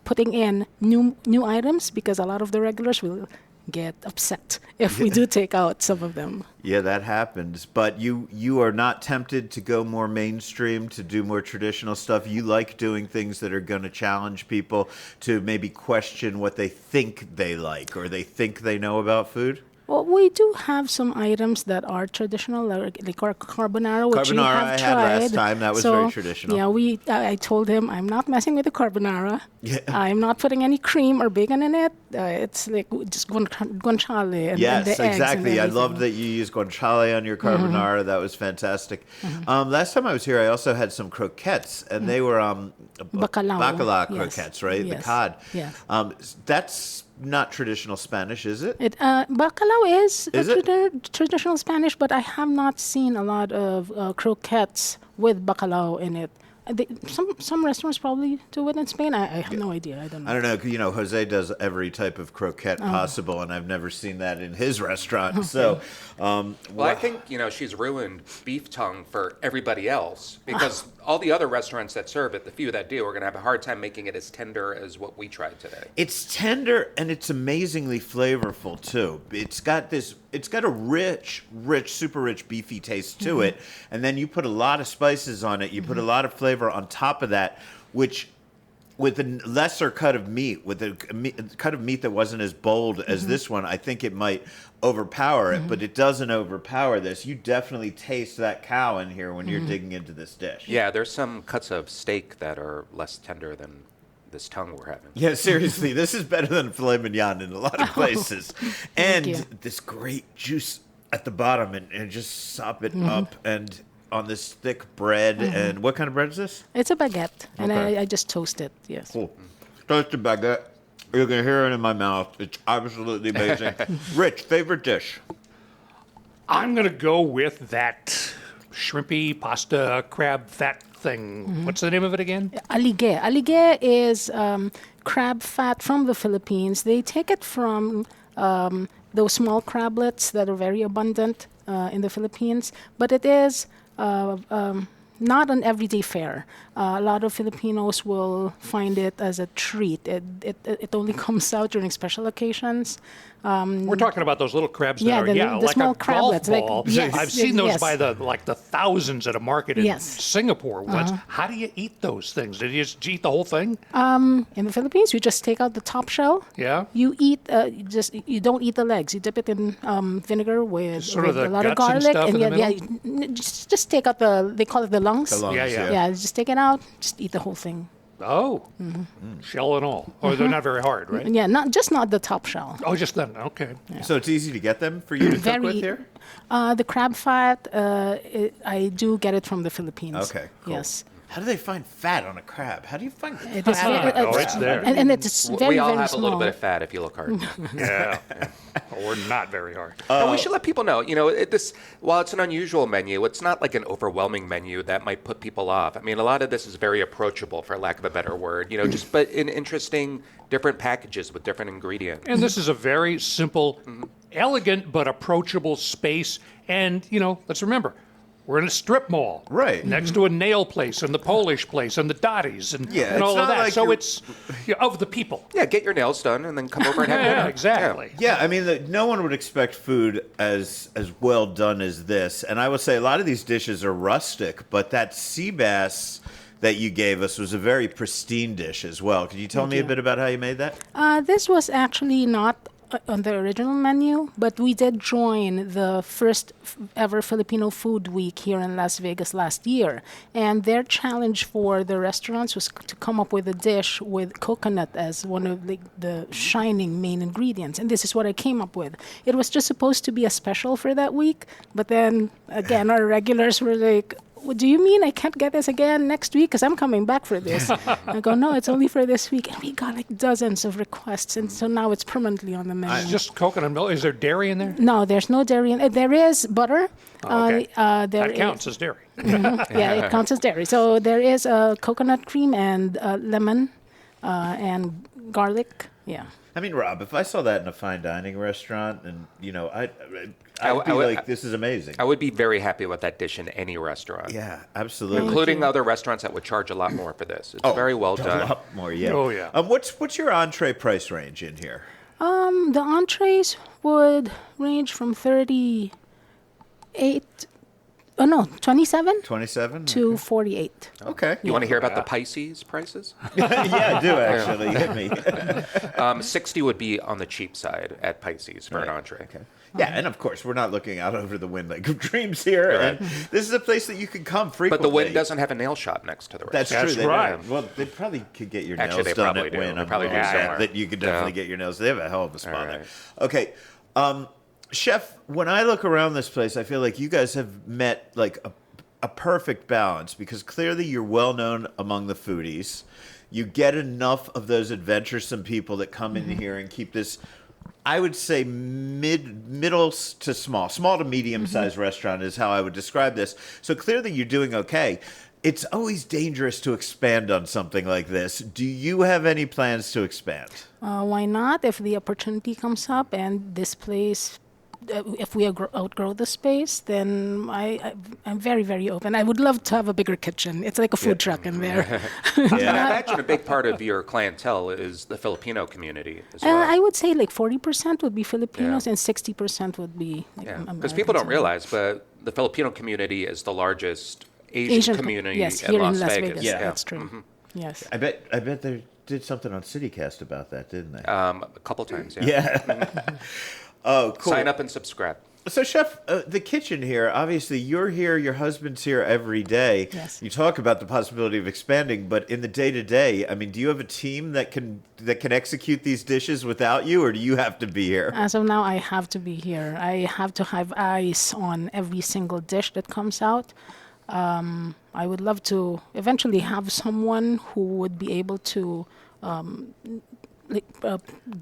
putting in new items, because a lot of the regulars will get upset if we do take out some of them. Yeah, that happens. But you are not tempted to go more mainstream, to do more traditional stuff. You like doing things that are going to challenge people to maybe question what they think they like or they think they know about food? Well, we do have some items that are traditional, like our carbonara, which you Carbonara have I tried. had last time. That was very traditional. Yeah, I told him I'm not messing with the carbonara. Yeah. I'm not putting any cream or bacon in it. It's like just guanciale and the eggs. Yes, and exactly. I everything. love that you used guanciale on your carbonara. That was fantastic. Last time I was here, I also had some croquettes, and they were bacalao Yes. croquettes, right? Yes. The cod. Yes. That's not traditional Spanish, is it? Bacalao is it? traditional Spanish, but I have not seen a lot of croquettes with bacalao in it. Some restaurants probably do it in Spain. I have no idea. I don't know. I don't know. You know, Jose does every type of croquette possible, and I've never seen that in his restaurant. So, Well, I think, she's ruined beef tongue for everybody else, because all the other restaurants that serve it, the few that do, are going to have a hard time making it as tender as what we tried today. it's tender and it's amazingly flavorful too. It's got a rich, super rich beefy taste to it, and then you put a lot of spices on it. You put a lot of flavor on top of that, which, with a lesser cut of meat, with a cut of meat that wasn't as bold as this one, I think it might overpower it, but it doesn't overpower this. You definitely taste that cow in here when you're digging into this dish. Yeah, there's some cuts of steak that are less tender than this tongue we're having. Yeah, seriously, this is better than filet mignon in a lot of places. And you. this great juice at the bottom, and just sop it up and on this thick bread. And what kind of bread is this? It's a baguette, and Okay. I just toast it. Yes. Cool. Toasted baguette. You can hear it in my mouth. It's absolutely amazing. Rich, favorite dish? I'm going to go with that shrimpy pasta crab fat thing. What's the name of it again? Alige. Alige is crab fat from the Philippines. They take it from those small crablets that are very abundant in the Philippines, but it is not an everyday fare. A lot of Filipinos will find it as a treat. It only comes out during special occasions. We're talking about those little crabs that Yeah, are the like small a golf crablets, like- ball. yes, I've seen those yes. by the thousands at a market in Yes. Singapore once. How do you eat those things? Did you just eat the whole thing? In the Philippines, you just take out the top shell. Yeah. You eat you don't eat the legs. You dip it in vinegar with, Sort of with the a lot of guts and garlic, stuff in the just take out they call it the lungs. The lungs, Yeah. Yeah, just take it out. Just eat the whole thing. Oh, shell and all. Or they're not very hard, right? Yeah, not the top shell. Oh, just then. Okay. So it's easy to get them for you to cook with here? The crab fat, I do get it from the Philippines. Okay, cool. Yes. How do they find fat on a crab? How do you find It fat is on a very, crab? Oh, it's there. and it's very, we all very have small. a little bit of fat if you look hard. Yeah. Or not very hard. And we should let people know, while it's an unusual menu, it's not like an overwhelming menu that might put people off. I mean, a lot of this is very approachable, for lack of a better word, but in interesting, different packages with different ingredients. And this is a very simple, elegant, but approachable space. And, let's remember, we're in a strip mall. Right. Next to a nail place and the Polish place and the Dotties and, Yeah, and it's all of not that. like So you're- it's of the people. Yeah, get your nails done and then come over and have Yeah, dinner. exactly. Yeah, I mean, no one would expect food as well done as this. And I will say a lot of these dishes are rustic, but that sea bass that you gave us was a very pristine dish as well. Could you tell me a bit about how you made that? This was actually not on the original menu, but we did join the first ever Filipino Food Week here in Las Vegas last year. And their challenge for the restaurants was to come up with a dish with coconut as one of the shining main ingredients. And this is what I came up with. It was just supposed to be a special for that week, but then again, our regulars were like, do you mean I can't get this again next week? Because I'm coming back for this. I go, no, it's only for this week. And we got like dozens of requests. And so now it's permanently on the menu. It's just coconut milk. Is there dairy in there? No, there's no dairy in it. There is butter. Okay. There That counts as dairy. Yeah, it counts as dairy. So there is coconut cream and lemon and garlic. Yeah. I mean, Rob, if I saw that in a fine dining restaurant, and I'd be like, this is amazing. I would be very happy with that dish in any restaurant. Yeah, absolutely. Including other restaurants that would charge a lot more for this. It's very well done. A lot more, yeah. Oh, yeah. What's your entree price range in here? The entrees would range from 27 27 to 48. Okay. You want to hear about the Pisces prices? Yeah, I do actually. Hit me. 60 would be on the cheap side at Pisces for an entree. Okay. Yeah, and of course, we're not looking out over the Wynn Lake of Dreams here. Right. And this is a place that you can come frequently. But the Wynn doesn't have a nail shop next to the restaurant. That's true. That's right. Well, they probably could get your Actually, nails they done probably at do. Wynn. They I'm probably do willing to bet somewhere. that you could definitely Yeah. get your nails. They have a hell of a spot All there. right. Okay. Chef, when I look around this place, I feel like you guys have met like a perfect balance, because clearly you're well known among the foodies. You get enough of those adventuresome people that come in here and keep this, I would say, middle to small to medium sized restaurant is how I would describe this. So clearly you're doing okay. It's always dangerous to expand on something like this. Do you have any plans to expand? Why not? If the opportunity comes up and this place, if we outgrow the space, then I'm very, very open. I would love to have a bigger kitchen. It's like a food truck in there. And I imagine a big part of your clientele is the Filipino community as well. I would say like 40% would be Filipinos and 60% would be like Because people don't realize, but the Filipino community is the largest Asian community yes, in here Las in Las Vegas. Vegas. Yeah. That's true. Yes. I bet they did something on CityCast about that, didn't they? A couple times, yeah. Yeah. Oh, cool. Sign up and subscribe. So, Chef, the kitchen here, obviously, you're here, your husband's here every day. Yes. You talk about the possibility of expanding, but in the day-to-day, I mean, do you have a team that can execute these dishes without you, or do you have to be here? As of now, I have to be here. I have to have eyes on every single dish that comes out. I would love to eventually have someone who would be able to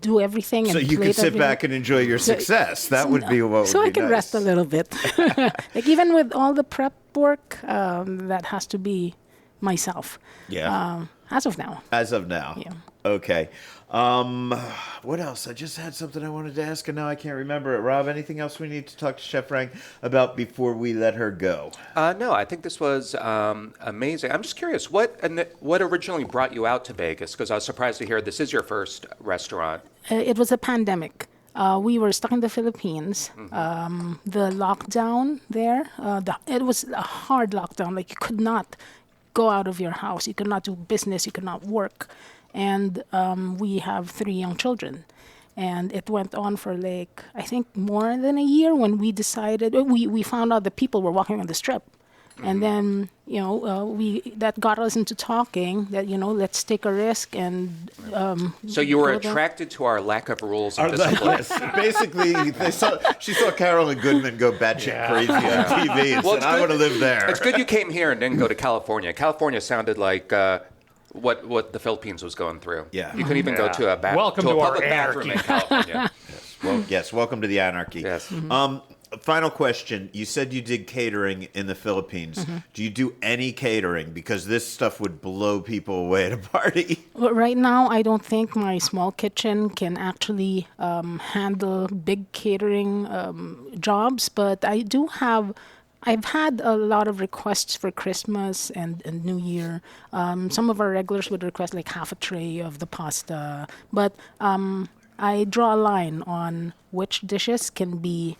do everything. So and you can plate sit everything. back and enjoy your success. That would be what would So be I can nice. rest a little bit. Like even with all the prep work, that has to be myself. Yeah. As of now. As of now. Yeah. Okay. What else? I just had something I wanted to ask, and now I can't remember it. Rob, anything else we need to talk to Chef Rang about before we let her go? No, I think this was amazing. I'm just curious, what originally brought you out to Vegas? Because I was surprised to hear this is your first restaurant. It was a pandemic. We were stuck in the Philippines. The lockdown there, it was a hard lockdown. Like you could not go out of your house. You could not do business. You could not work. And we have 3 young children. And it went on for like, I think more than a year when we decided, we found out that people were walking on the strip. And then, that got us into talking that, let's take a risk and. So you were go there. attracted to our lack of rules and discipline. Yes, basically, she saw Carolyn Goodman go batshit crazy on TV and Well, said, it's I good- want to live there. It's good you came here and didn't go to California. California sounded like what the Philippines was going through. Yeah. You couldn't even go to a Welcome to our public bathroom in anarchy. California. Well, yes, welcome to the anarchy. Yes. Final question. You said you did catering in the Philippines. Do you do any catering? Because this stuff would blow people away at a party. But right now, I don't think my small kitchen can actually handle big catering jobs. But I've had a lot of requests for Christmas and New Year. Some of our regulars would request like half a tray of the pasta. But I draw a line on which dishes can be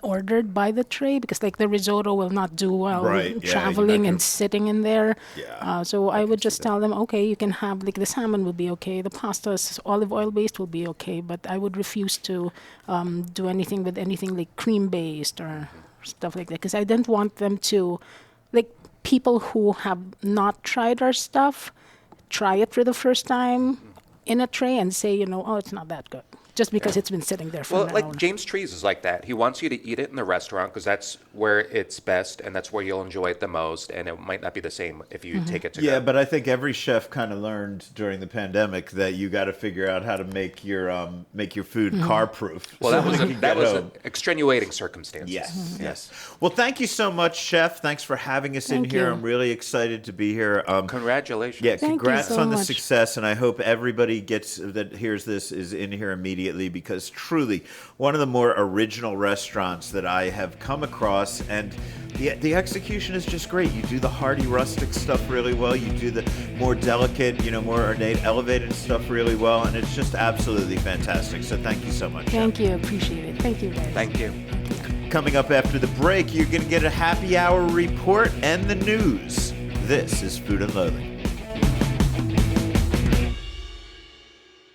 ordered by the tray, because like the risotto will not do well Right, yeah, traveling you're not and sitting in there. Yeah, So I would just tell them, okay, you can have like the salmon will be okay, the pastas olive oil based will be okay, but I would refuse to do anything with anything like cream based or stuff like that, because I didn't want them to, like people who have not tried our stuff, try it for the first time in a tray and say, oh, it's not that good. just because it's been sitting there for Well, an like hour. James Trees is like that. He wants you to eat it in the restaurant because that's where it's best and that's where you'll enjoy it the most. And it might not be the same if you take it to Yeah, go. but I think every chef kind of learned during the pandemic that you got to figure out how to make your food car-proof. Well, that was you can that get was home. an extenuating circumstance. Yes, yes. Well, thank you so much, Chef. Thanks for having us in Thank here. you. I'm really excited to be here. Congratulations. Yeah, Thank you congrats so on the much. success, and I hope everybody that hears this is in here immediately, because truly one of the more original restaurants that I have come across, and the execution is just great. You do the hearty rustic stuff really well. You do the more delicate, more ornate, elevated stuff really well, and it's just absolutely fantastic. So thank you so much. Thank you. Appreciate it. Thank you, guys. Thank you. Coming up after the break, you're going to get a happy hour report and the news. This is Food and Loathing.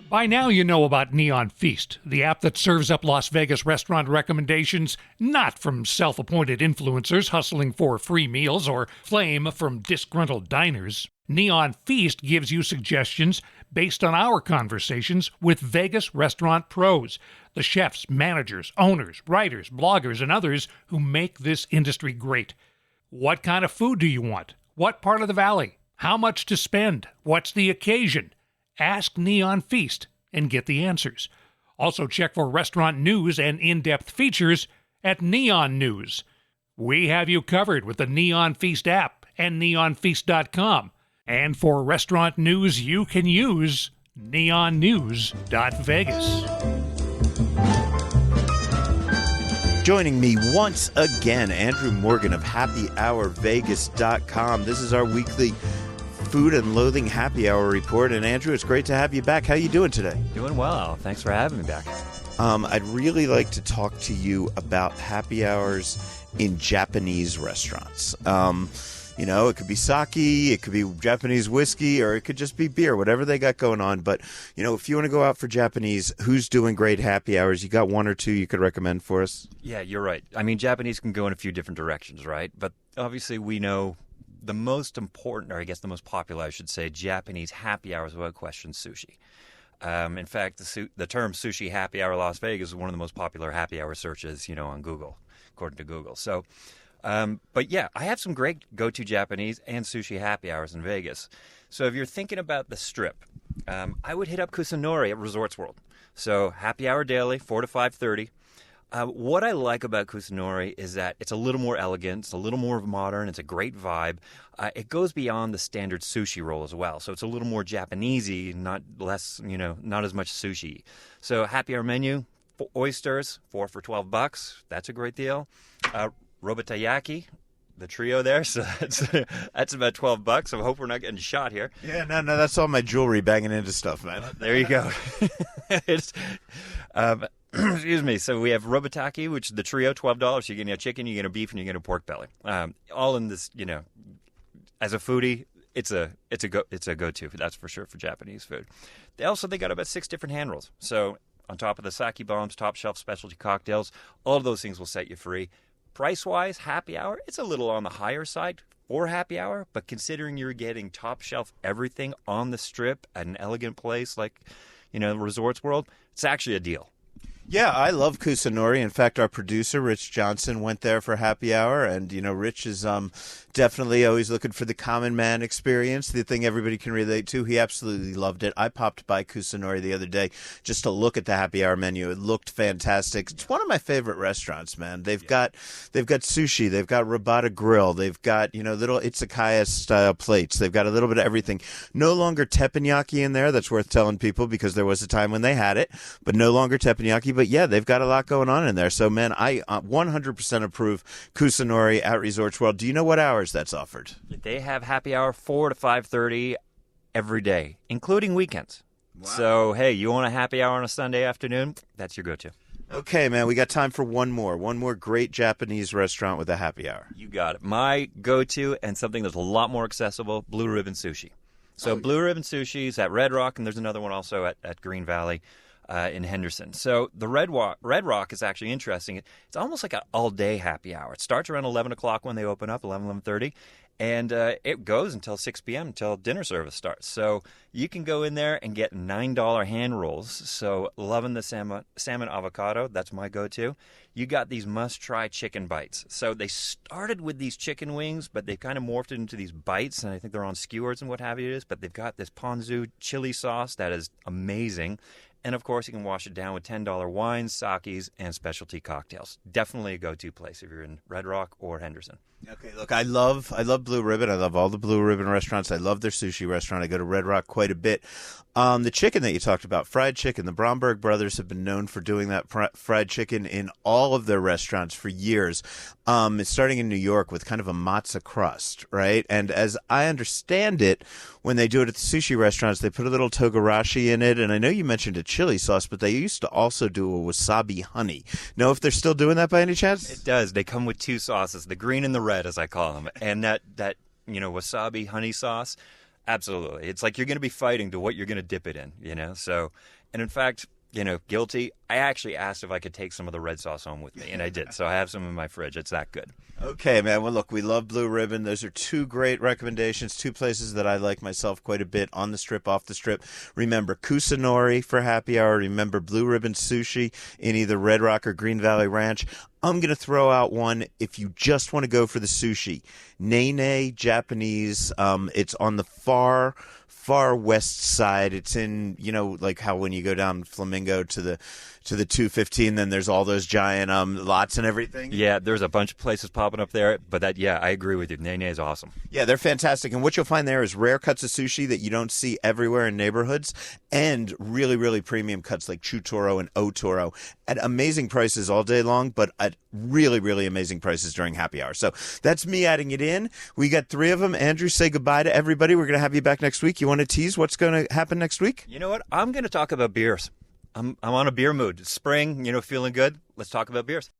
By now you know about Neon Feast, the app that serves up Las Vegas restaurant recommendations not from self-appointed influencers hustling for free meals or flame from disgruntled diners. Neon Feast gives you suggestions based on our conversations with Vegas restaurant pros, the chefs, managers, owners, writers, bloggers, and others who make this industry great. What kind of food do you want? What part of the valley? How much to spend? What's the occasion? Ask Neon Feast and get the answers. Also check for restaurant news and in-depth features at Neon News. We have you covered with the Neon Feast app and neonfeast.com. And for restaurant news you can use, neonnews.vegas. Joining me once again, Andrew Morgan of happyhourvegas.com. This is our weekly Food and Loathing Happy Hour report. And Andrew, it's great to have you back. How you doing today? Doing well. Thanks for having me back. I'd really like to talk to you about happy hours in Japanese restaurants. It could be sake, it could be Japanese whiskey, or it could just be beer, whatever they got going on. But, if you want to go out for Japanese, who's doing great happy hours? You got one or two you could recommend for us? Yeah, you're right. I mean, Japanese can go in a few different directions, right? But obviously we know the most important, or I guess the most popular, I should say, Japanese happy hours without question, sushi. In fact, the term sushi happy hour Las Vegas is one of the most popular happy hour searches, on Google, according to Google. So, but yeah, I have some great go-to Japanese and sushi happy hours in Vegas. So if you're thinking about the Strip, I would hit up Kusanori at Resorts World. So happy hour daily, 4 to 5:30. What I like about Kusanori is that it's a little more elegant, it's a little more modern, it's a great vibe. It goes beyond the standard sushi roll as well, so it's a little more Japanesey, not as much sushi. So happy hour menu, oysters, 4 for $12. That's a great deal. Robatayaki, the trio there, so that's about $12. I hope we're not getting shot here. Yeah, no, that's all my jewelry banging into stuff, man. There you go. Excuse me. So we have robataki, which is the trio, $12. You're getting a chicken, you're getting a beef, and you're getting a pork belly. All in this, as a foodie, it's a go-to. That's for sure for Japanese food. They got about 6 different hand rolls. So on top of the sake bombs, top shelf specialty cocktails, all of those things will set you free. Price-wise, happy hour, it's a little on the higher side for happy hour, but considering you're getting top shelf everything on the Strip at an elegant place like, Resorts World, it's actually a deal. Yeah, I love Kusanori. In fact, our producer, Rich Johnson, went there for happy hour. And, Rich is definitely always looking for the common man experience, the thing everybody can relate to. He absolutely loved it. I popped by Kusanori the other day just to look at the happy hour menu. It looked fantastic. It's one of my favorite restaurants, man. They've got sushi. They've got Robata Grill. They've got, little Izakaya-style plates. They've got a little bit of everything. No longer teppanyaki in there. That's worth telling people because there was a time when they had it, but no longer teppanyaki. But yeah, they've got a lot going on in there. So, man, I 100% approve Kusanori at Resorts World. Do you know what hours that's offered? They have happy hour 4 to 5:30 every day, including weekends. Wow. So, hey, you want a happy hour on a Sunday afternoon? That's your go-to. Okay, man, we got time for one more great Japanese restaurant with a happy hour. You got it. My go-to and something that's a lot more accessible, Blue Ribbon Sushi. So Blue Ribbon Sushi is at Red Rock, and there's another one also at Green Valley. in Henderson. So the Red Rock is actually interesting. It's almost like an all-day happy hour. It starts around 11 o'clock when they open up, 11:30. And it goes until 6 p.m. until dinner service starts. So you can go in there and get $9 hand rolls. So loving the salmon avocado, that's my go-to. You got these must-try chicken bites. So they started with these chicken wings, but they've kind of morphed it into these bites, and I think they're on skewers and what have you it is. But they've got this ponzu chili sauce that is amazing. And, of course, you can wash it down with $10 wines, sakis, and specialty cocktails. Definitely a go-to place if you're in Red Rock or Henderson. Okay, look, I love Blue Ribbon. I love all the Blue Ribbon restaurants. I love their sushi restaurant. I go to Red Rock quite a bit. The chicken that you talked about, fried chicken, the Bromberg brothers have been known for doing that fried chicken in all of their restaurants for years. It's starting in New York with kind of a matzo crust, right? And as I understand it, when they do it at the sushi restaurants, they put a little togarashi in it. And I know you mentioned a chili sauce, but they used to also do a wasabi honey. Know if they're still doing that by any chance? It does. They come with two sauces, the green and the red, as I call them. And that wasabi honey sauce, absolutely. It's like you're going to be fighting to what you're going to dip it in, So, and in fact, guilty. I actually asked if I could take some of the red sauce home with me, and I did. So I have some in my fridge. It's that good. Okay, man. Well, look, we love Blue Ribbon. Those are two great recommendations, two places that I like myself quite a bit, on the Strip, off the Strip. Remember Kusanori for happy hour. Remember Blue Ribbon Sushi in either Red Rock or Green Valley Ranch. I'm going to throw out one if you just want to go for the sushi. Nene Japanese. It's on the far west side. It's in, like how when you go down Flamingo to the 215, then there's all those giant lots and everything. Yeah, there's a bunch of places popping up there, but I agree with you. Nene is awesome. Yeah, they're fantastic. And what you'll find there is rare cuts of sushi that you don't see everywhere in neighborhoods, and really, really premium cuts like Chutoro and Otoro at amazing prices all day long, but at really, really amazing prices during happy hour. So that's me adding it in. We got 3 of them. Andrew, say goodbye to everybody. We're going to have you back next week. You want to tease what's going to happen next week? You know what? I'm going to talk about beers. I'm on a beer mood. It's spring, feeling good. Let's talk about beers.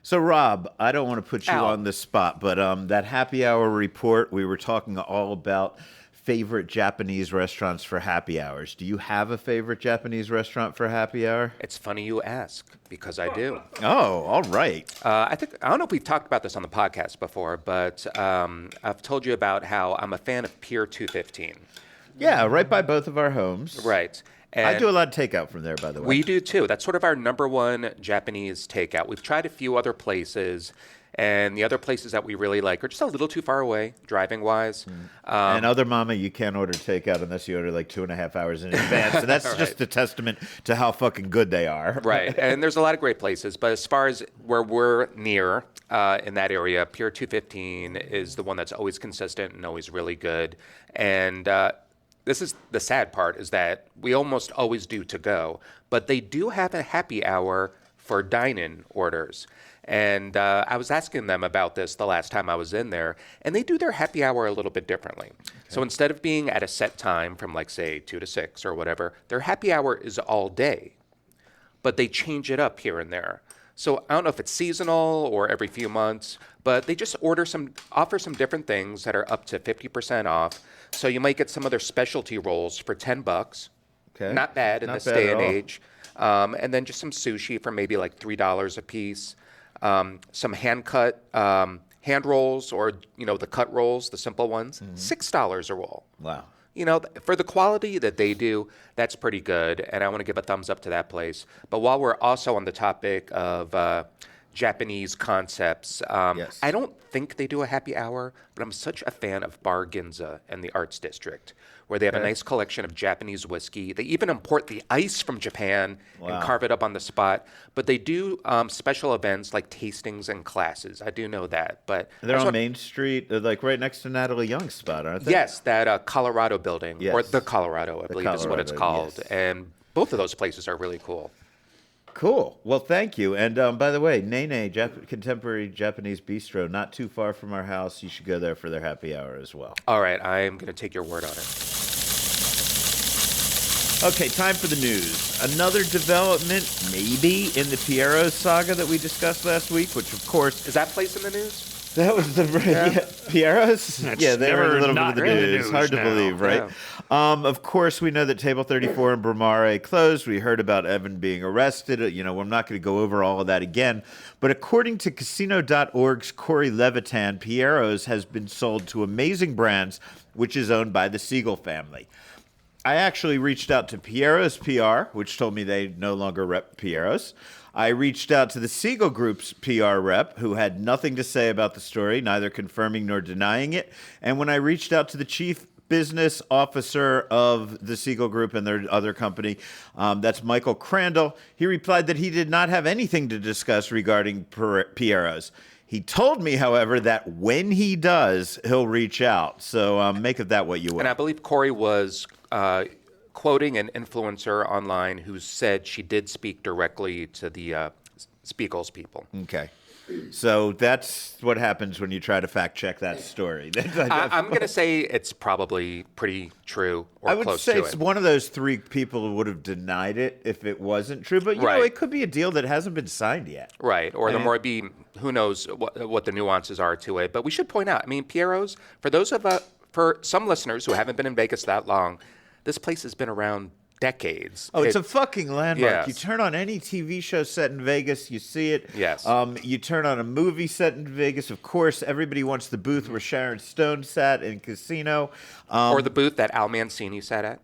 So, Rob, I don't want to put you on the spot, but that happy hour report, we were talking all about favorite Japanese restaurants for happy hours. Do you have a favorite Japanese restaurant for happy hour? It's funny you ask, because I do. Oh, all right. I don't know if we've talked about this on the podcast before, but I've told you about how I'm a fan of Pier 215. Yeah, right by both of our homes. Right. And I do a lot of takeout from there, by the way. We do, too. That's sort of our number one Japanese takeout. We've tried a few other places, and the other places that we really like are just a little too far away, driving-wise. And Other Mama, you can't order takeout unless you order like 2.5 hours in advance. And that's just a testament to how fucking good they are. Right. And there's a lot of great places. But as far as where we're near in that area, Pier 215 is the one that's always consistent and always really good. And this is the sad part, is that we almost always do to go, but they do have a happy hour for dine-in orders. And I was asking them about this the last time I was in there, and they do their happy hour a little bit differently. Okay. So instead of being at a set time from like, say, 2 to 6 or whatever, their happy hour is all day, but they change it up here and there. So I don't know if it's seasonal or every few months, but they just offer some different things that are up to 50% off. So you might get some of their specialty rolls for $10. Okay. Not bad in this day and age. And then just some sushi for maybe like $3 a piece. Some hand-cut hand rolls, or, the cut rolls, the simple ones, $6 a roll. Wow. For the quality that they do, that's pretty good, and I want to give a thumbs up to that place. But while we're also on the topic of Japanese concepts, yes. I don't think they do a happy hour, but I'm such a fan of Bar Ginza in the Arts District, where they have a nice collection of Japanese whiskey. They even import the ice from Japan and carve it up on the spot. But they do special events like tastings and classes. I do know that. But they're on Main Street, like right next to Natalie Young's spot, aren't they? Yes, that Colorado building, yes. or the Colorado, I believe is what it's called. Yes. And both of those places are really cool. Cool. Well, thank you. And by the way, Nene, Contemporary Japanese Bistro, not too far from our house. You should go there for their happy hour as well. All right. I am going to take your word on it. Okay, time for the news. Another development, maybe, in the Piero saga that we discussed last week, which, of course... Is that place in the news? That was the Piero's. That's Yeah, they were never a little bit not of the in the news. news Hard to now. believe, right? Of course, we know that Table 34 and Bromare closed. We heard about Evan being arrested. I'm not going to go over all of that again. But according to Casino.org's Corey Levitan, Piero's has been sold to Amazing Brands, which is owned by the Siegel family. I actually reached out to Piero's PR, which told me they no longer rep Piero's. I reached out to the Siegel Group's PR rep, who had nothing to say about the story, neither confirming nor denying it. And when I reached out to the chief business officer of the Siegel Group and their other company, that's Michael Crandall, he replied that he did not have anything to discuss regarding Piero's. He told me, however, that when he does, he'll reach out. So make of that what you will. And I believe Corey was quoting an influencer online who said she did speak directly to the Spiegel's people. Okay. So that's what happens when you try to fact check that story. I'm going to say it's probably pretty true or I would close say to it's it. one of those three people who would have denied it if it wasn't true. But, you know, Right. it could be a deal that hasn't been signed yet. Right, or there might be, who knows what the nuances are to it. But we should point out, I mean, Piero's, for some listeners who haven't been in Vegas that long, this place has been around decades. Oh, it's a fucking landmark. Yes. You turn on any TV show set in Vegas, you see it. Yes. You turn on a movie set in Vegas, of course, everybody wants the booth where Sharon Stone sat in Casino. Or the booth that Al Mancini sat at.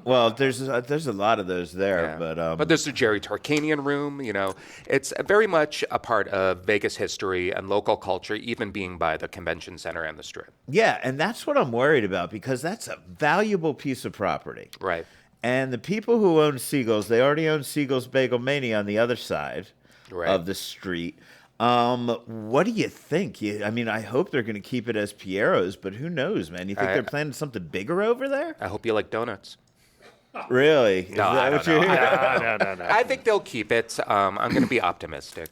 Well, there's a lot of those there, Yeah. but there's the Jerry Tarkanian room. You know, it's very much a part of Vegas history and local culture, even being by the convention center and the Strip. yeah, and that's what I'm worried about because that's a valuable piece of property. Right. And the people who own Siegel's, they already own Siegel's Bagel Mania on the other side of the street. What do you think? I hope they're going to keep it as Piero's, but who knows, man? You think they're planning something bigger over there? I hope you like donuts. Really? Is No, that I what don't you're know. hearing? No. I think they'll keep it. I'm going to be optimistic.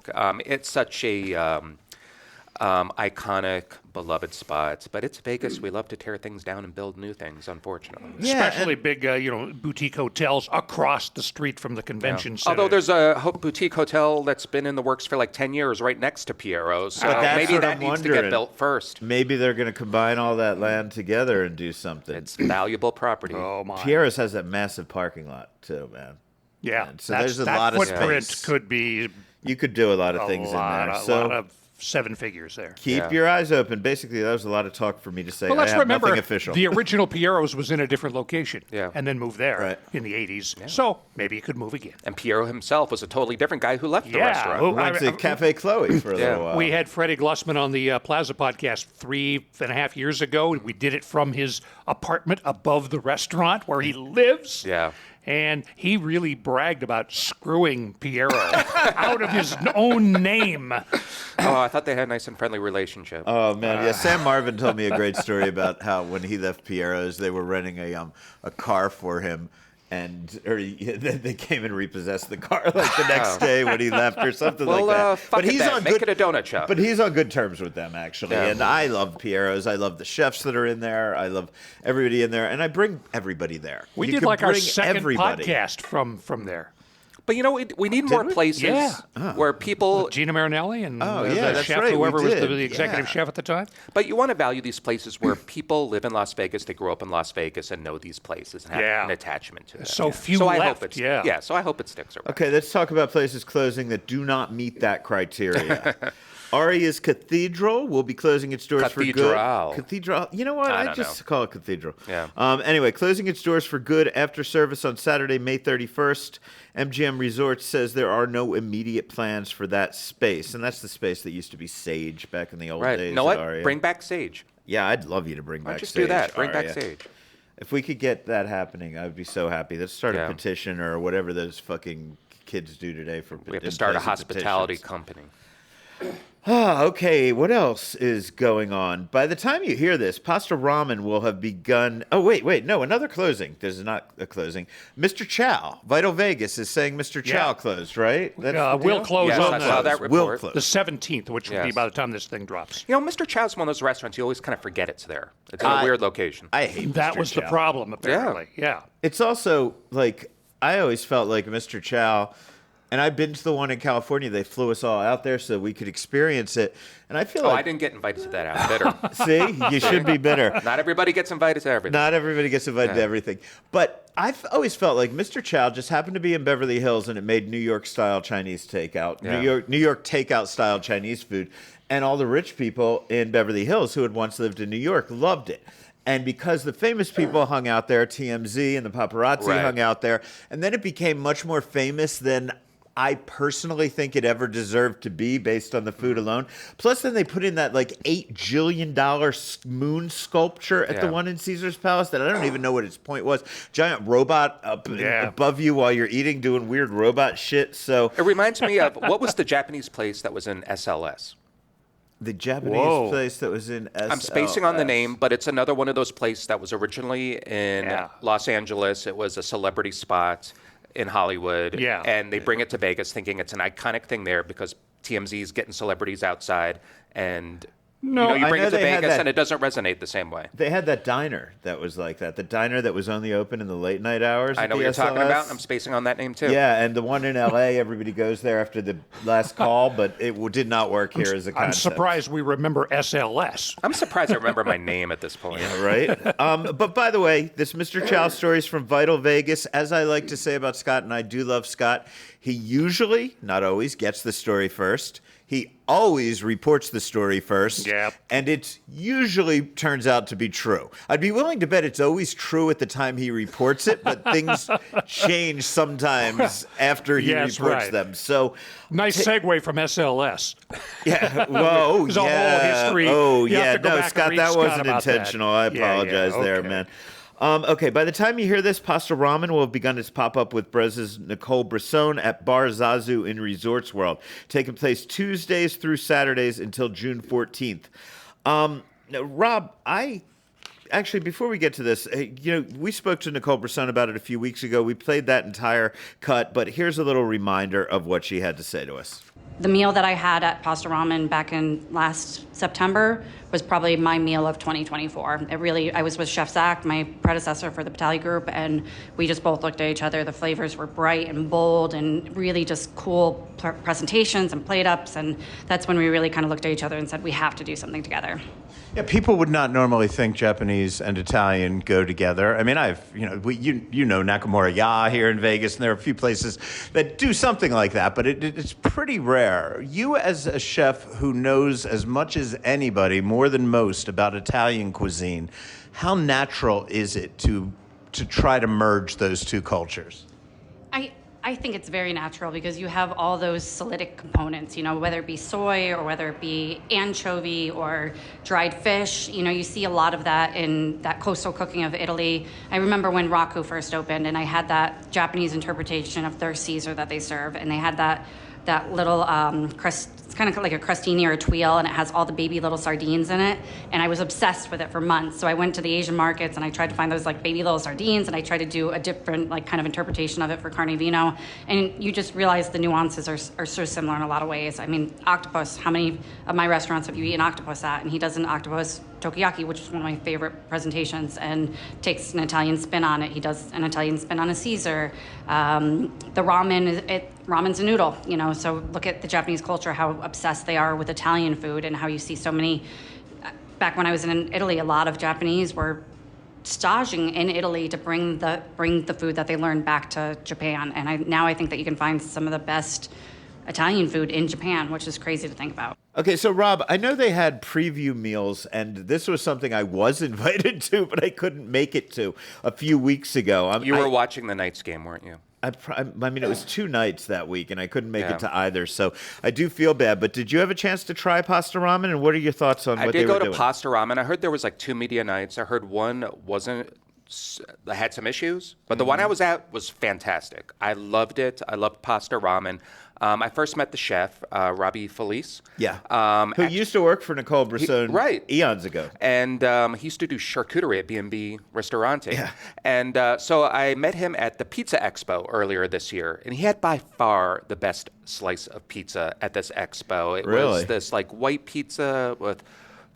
It's such a iconic, beloved spot, but it's Vegas. We love to tear things down and build new things, unfortunately. Especially big, boutique hotels across the street from the convention center. Although there's a boutique hotel that's been in the works for like 10 years right next to Piero's. So But that's maybe what that I'm needs to wondering. get built first. Maybe they're going to combine all that land together and do something. It's valuable property. Oh my! Piero's has that massive parking lot, too, man. Yeah, So there's a lot of footprint space. could be You could do a lot of things in there. a lot of seven figures there. Keep your eyes open. Basically, that was a lot of talk for me to say. Well, let's I have remember nothing official. the original Piero's was in a different location, Yeah. and then moved there Right. in the 80s. So maybe it could move again. And Piero himself was a totally different guy who left the Yeah. restaurant. Oh, Went to Cafe Chloe for a little while. We had Freddie Glussman on the Plaza podcast 3.5 years ago. We did it from his apartment above the restaurant where he lives. Yeah. And he really bragged about screwing Piero out of his own name. Oh, I thought they had a nice and friendly relationship. Oh man, yeah. Sam Marvin told me a great story about how when he left Piero's, they were renting a car for him, and they came and repossessed the car like the next day when he left or something Well, like that. fuck it then. Make it a donut shop. But he's on good terms with them actually, Yeah. and I love Piero's. I love the chefs that are in there. I love everybody in there, and I bring everybody there. We You did can like our bring second everybody. podcast from there. But you know, we need more we? places Yeah. where people. Gina Marinelli and Oh, the yeah, that's chef, right, we whoever was did. the executive Yeah. chef at the time. But you want to value these places where people live in Las Vegas, they grew up in Las Vegas, and know these places and have Yeah. an attachment to them. So few so I left, hope it's, yeah. So I hope it sticks around. Okay, let's talk about places closing that do not meet that criteria. Aria's Cathedral will be closing its doors for Cathedral. good. Cathedral. You know what? I I don't just know. call it Cathedral. Yeah. Anyway, closing its doors for good after service on Saturday, May 31st. MGM Resorts says there are no immediate plans for that space, and that's the space that used to be Sage back in the old Right. days. You know what? at Aria. Bring back Sage. Yeah, I'd love you to bring Why back don't you just Sage. do that? Bring back Aria. Sage. If we could get that happening, I would be so happy. Let's start Yeah. a petition or whatever those fucking kids do today for. We have to start a in-place hospitality petitions. company. Okay, what else is going on? By the time you hear this, Pasta Ramen will have begun. Oh, wait, no, another closing. There's not a closing. Mr. Chow, Vital Vegas is saying Mr. Chow Yeah. closed, right? That's the We'll deal? close Yes, on I saw that Will report. close. the 17th, which will be Yes. by the time this thing drops. You know, Mr. Chow's one of those restaurants you always kind of forget it's there. It's in a weird location. I hate That Mr. was the Chow. problem, apparently. Yeah. It's also like I always felt like Mr. Chow And I've been to the one in California. They flew us all out there so we could experience it. And I feel like... I didn't get invited to that. I'm bitter. See? You should be bitter. Not everybody gets invited to everything. Not everybody gets invited to everything. But I've always felt like Mr. Chow just happened to be in Beverly Hills and it made New York-style Chinese takeout, New York takeout-style Chinese food. And all the rich people in Beverly Hills who had once lived in New York loved it. And because the famous people hung out there, TMZ and the paparazzi hung out there, and then it became much more famous than I personally think it ever deserved to be based on the food alone. Plus, then they put in that like $8 jillion moon sculpture at the one in Caesar's Palace that I don't even know what its point was. Giant robot up above you while you're eating, doing weird robot shit. So it reminds me of, what was the Japanese place that was in SLS? The Japanese place that was in SLS. I'm spacing on the name, but it's another one of those places that was originally in Los Angeles. It was a celebrity spot in Hollywood. Yeah. And they bring it to Vegas thinking it's an iconic thing there because TMZ is getting celebrities outside. And you bring it to Vegas and it doesn't resonate the same way. They had that diner that was like that. The diner that was only open in the late night hours. I know what you're talking about. I'm spacing on that name too. Yeah, and the one in LA, everybody goes there after the last call, but it did not work here as a concept. I'm surprised we remember SLS. I'm surprised I remember my name at this point. Yeah, right? But by the way, this Mr. Chow story is from Vital Vegas. As I like to say about Scott, and I do love Scott, he usually, not always, gets the story first. He always reports the story first, and it usually turns out to be true. I'd be willing to bet it's always true at the time he reports it, but things change sometimes after he reports them. So, nice segue from SLS. Yeah, whoa, There's a whole history. Oh, You have to go no, back and Scott, read that Scott wasn't about intentional. that. I apologize there, man. Okay, by the time you hear this, Pasta Ramen will have begun its pop-up with Brez's Nicole Brisson at Bar Zazu in Resorts World, taking place Tuesdays through Saturdays until June 14th. Now, Rob, actually, before we get to this, we spoke to Nicole Brisson about it a few weeks ago. We played that entire cut, but here's a little reminder of what she had to say to us. The meal that I had at Pasta Ramen back in last September was probably my meal of 2024. I was with Chef Zach, my predecessor for the Battaglia Group, and we just both looked at each other. The flavors were bright and bold and really just cool presentations and plate ups, and that's when we really kind of looked at each other and said, we have to do something together. Yeah, people would not normally think Japanese and Italian go together. I mean, you know Nakamura Ya here in Vegas, and there are a few places that do something like that, but it's pretty rare. You, as a chef who knows as much as anybody, more than most, about Italian cuisine, how natural is it to try to merge those two cultures? I think it's very natural because you have all those solidic components, whether it be soy or whether it be anchovy or dried fish. You see a lot of that in that coastal cooking of Italy. I remember when Raku first opened and I had that Japanese interpretation of their Caesar that they serve, and they had that little crust. It's kind of like a crostini or a tuile, and it has all the baby little sardines in it. And I was obsessed with it for months. So I went to the Asian markets and I tried to find those like baby little sardines, and I tried to do a different like kind of interpretation of it for Carne Vino. And you just realize the nuances are so similar in a lot of ways. I mean, octopus, how many of my restaurants have you eaten octopus at? And he does an octopus tokiyaki, which is one of my favorite presentations, and takes an Italian spin on it. He does an Italian spin on a Caesar. The ramen, ramen's a noodle, so look at the Japanese culture, how obsessed they are with Italian food, and how you see so many. Back when I was in Italy, a lot of Japanese were staging in Italy to bring the food that they learned back to Japan. And now I think that you can find some of the best Italian food in Japan, which is crazy to think about. Okay, so Rob, I know they had preview meals, and this was something I was invited to, but I couldn't make it to a few weeks ago. You were watching the Knights game, weren't you? I mean, it was 2 nights that week, and I couldn't make it to either, so I do feel bad. But did you have a chance to try Pasta Ramen, and what are your thoughts on what they were doing? I did go to Pasta Ramen. I heard there was like 2 media nights. I heard one had some issues, but the one I was at was fantastic. I loved it. I loved Pasta Ramen. I first met the chef, Robbie Felice. Yeah. Who used to work for Nicole Brisson eons ago. And he used to do charcuterie at B&B Ristorante. Yeah. And so I met him at the Pizza Expo earlier this year, and he had by far the best slice of pizza at this expo. It was this like white pizza with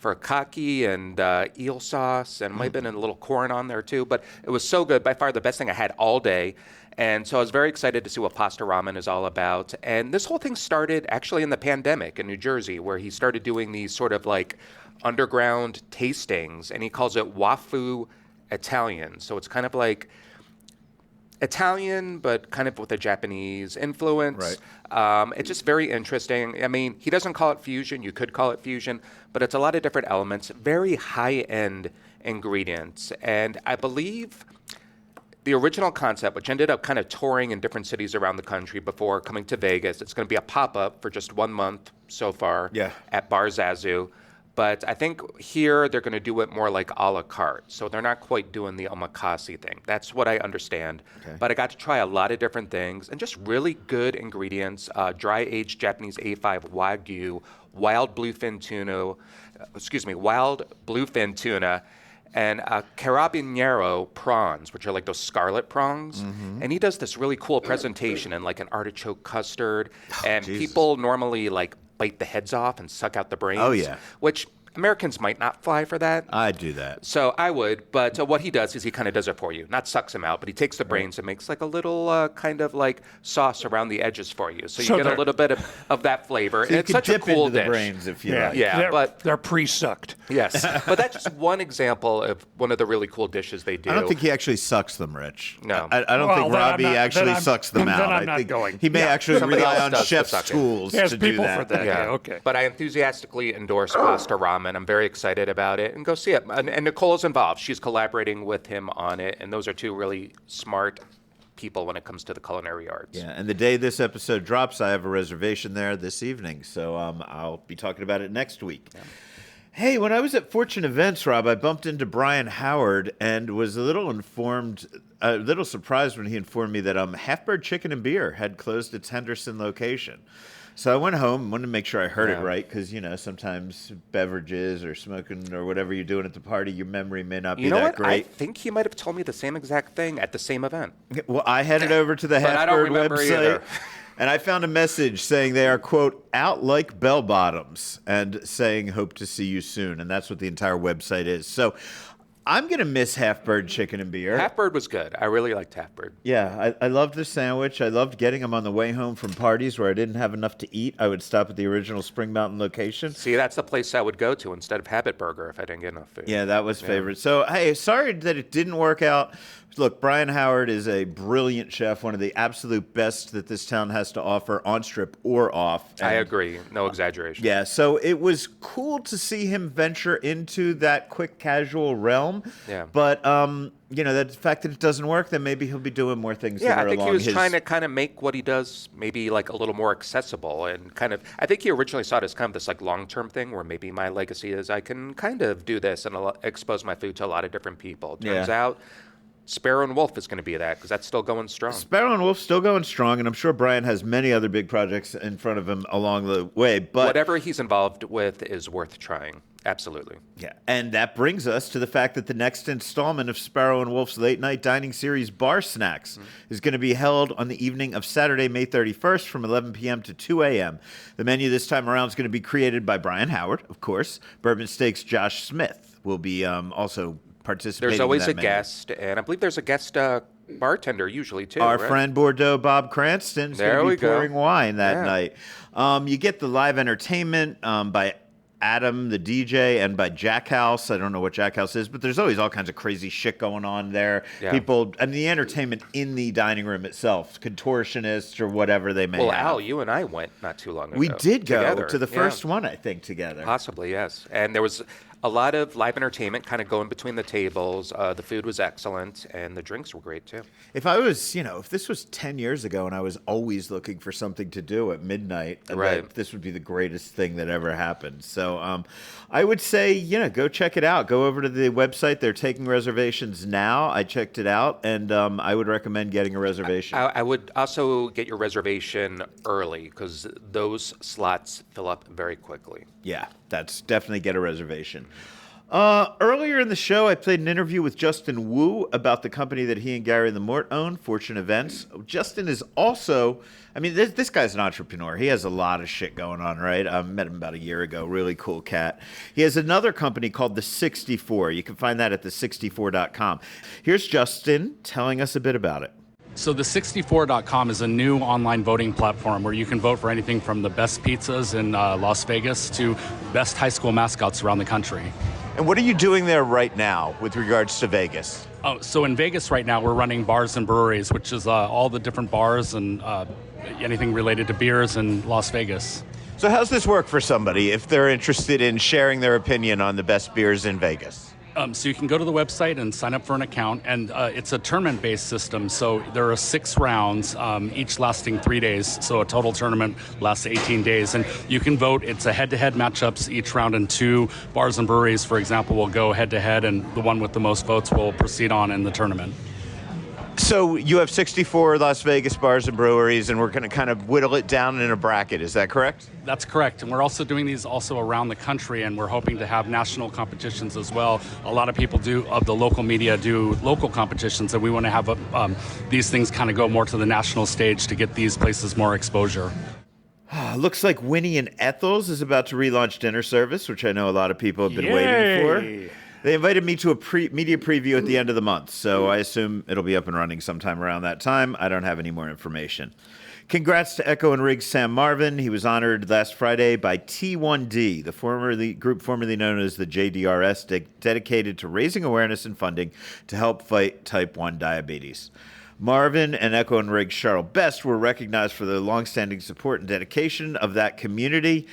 furikake and eel sauce, and might have been a little corn on there too. But it was so good. By far the best thing I had all day. And so I was very excited to see what pasta ramen is all about. And this whole thing started actually in the pandemic in New Jersey, where he started doing these sort of like underground tastings, and he calls it Wafu Italian. So it's kind of like Italian, but kind of with a Japanese influence. Right. It's just very interesting. I mean, he doesn't call it fusion. You could call it fusion, but it's a lot of different elements, very high-end ingredients. And I believe the original concept, which ended up kind of touring in different cities around the country before coming to Vegas, it's going to be a pop-up for just 1 month so far at Bar Zazu. But I think here they're going to do it more like a la carte. So they're not quite doing the omakase thing. That's what I understand. Okay. But I got to try a lot of different things and just really good ingredients. Dry-aged Japanese A5 Wagyu, wild bluefin tuna, and carabiniero prawns, which are like those scarlet prawns. Mm-hmm. And he does this really cool presentation in like an artichoke custard. And people normally like bite the heads off and suck out the brains. Oh, yeah. Which Americans might not fly for that. I'd do that. So I would, but what he does is he kind of does it for you. Not sucks them out, but he takes the brains and makes like a little kind of like sauce around the edges for you. So you get a little bit of that flavor. So and it's such a cool dish. The brains if you like. Yeah, but they're pre-sucked. Yes, but that's just one example of one of the really cool dishes they do. I don't think he actually sucks them, Rich. No. I don't think Robbie actually sucks them out. Then I'm not think going. He may actually rely on chef's tools There's to do people that. for that. Yeah, okay. But I enthusiastically endorse pasta ramen. I'm very excited about it, and go see it. And Nicole's involved. She's collaborating with him on it, and those are two really smart people when it comes to the culinary arts. Yeah, and the day this episode drops, I have a reservation there this evening, so I'll be talking about it next week. Yeah. Hey, when I was at Fortune Events, Rob, I bumped into Brian Howard and was a little surprised when he informed me that Half Bird Chicken and Beer had closed its Henderson location. So I went home, wanted to make sure I heard it right, because, sometimes beverages or smoking or whatever you're doing at the party, your memory may not be that great. I think he might have told me the same exact thing at the same event. Well, I headed over to the Half Bird website, and I found a message saying they are, quote, out like bell bottoms, and saying hope to see you soon. And that's what the entire website is. So I'm going to miss Half Bird Chicken and Beer. Half Bird was good. I really liked Half Bird. Yeah, I loved the sandwich. I loved getting them on the way home from parties where I didn't have enough to eat. I would stop at the original Spring Mountain location. See, that's the place I would go to instead of Habit Burger if I didn't get enough food. Yeah, that was favorite. So, hey, sorry that it didn't work out. Look, Brian Howard is a brilliant chef, one of the absolute best that this town has to offer, on strip or off. I agree. No exaggeration. Yeah, so it was cool to see him venture into that quick casual realm. Yeah. But, the fact that it doesn't work, then maybe he'll be doing more things that are along his... Yeah, I think he was trying to kind of make what he does maybe like a little more accessible and kind of... I think he originally saw it as kind of this like long-term thing where maybe my legacy is I can kind of do this and expose my food to a lot of different people. Turns out... Sparrow and Wolf is going to be that because that's still going strong. Sparrow and Wolf still going strong, and I'm sure Brian has many other big projects in front of him along the way. But whatever he's involved with is worth trying. Absolutely. Yeah, and that brings us to the fact that the next installment of Sparrow and Wolf's late night dining series, Bar Snacks, is going to be held on the evening of Saturday, May 31st from 11 p.m. to 2 a.m. The menu this time around is going to be created by Brian Howard, of course. Bourbon Steak's Josh Smith will be also participating. There's always in that a guest, and I believe there's a guest bartender usually too. Our friend Bordeaux Bob Cranston is going to be pouring wine that night. You get the live entertainment by Adam, the DJ, and by Jackhouse. I don't know what Jackhouse is, but there's always all kinds of crazy shit going on there. Yeah. People, and the entertainment in the dining room itself, contortionists or whatever they may have. Well, Al, you and I went not too long ago. We did go together. to the first one, I think, together. Possibly, yes. And there was a lot of live entertainment kind of going between the tables. The food was excellent, and the drinks were great, too. If I was, if this was 10 years ago and I was always looking for something to do at midnight, this would be the greatest thing that ever happened. So I would say, go check it out. Go over to the website. They're taking reservations now. I checked it out, and I would recommend getting a reservation. I would also get your reservation early because those slots fill up very quickly. Yeah, that's definitely get a reservation. Earlier in the show, I played an interview with Justin Wu about the company that he and Gary Lamort own, Fortune Events. Justin is also, this guy's an entrepreneur. He has a lot of shit going on, right? I met him about a year ago. Really cool cat. He has another company called The 64. You can find that at the64.com. Here's Justin telling us a bit about it. So the 64.com is a new online voting platform where you can vote for anything from the best pizzas in Las Vegas to best high school mascots around the country. And what are you doing there right now with regards to Vegas? Oh, so in Vegas right now, we're running bars and breweries, which is all the different bars and anything related to beers in Las Vegas. So how's this work for somebody if they're interested in sharing their opinion on the best beers in Vegas? So you can go to the website and sign up for an account, and it's a tournament-based system. So there are 6 rounds, each lasting 3 days. So a total tournament lasts 18 days, and you can vote. It's a head-to-head matchups each round, and 2 bars and breweries, for example, will go head-to-head, and the one with the most votes will proceed on in the tournament. So you have 64 Las Vegas bars and breweries, and we're going to kind of whittle it down in a bracket. Is that correct? That's correct. And we're also doing these also around the country, and we're hoping to have national competitions as well. A lot of people of the local media do local competitions, and we want to have these things kind of go more to the national stage to get these places more exposure. Looks like Winnie and Ethel's is about to relaunch dinner service, which I know a lot of people have been waiting for. They invited me to a media preview at the end of the month, so I assume it'll be up and running sometime around that time. I don't have any more information. Congrats to Echo and Riggs Sam Marvin. He was honored last Friday by T1D, the group formerly known as the JDRS, dedicated to raising awareness and funding to help fight type 1 diabetes. Marvin and Echo and Riggs Cheryl Best were recognized for their longstanding support and dedication of that community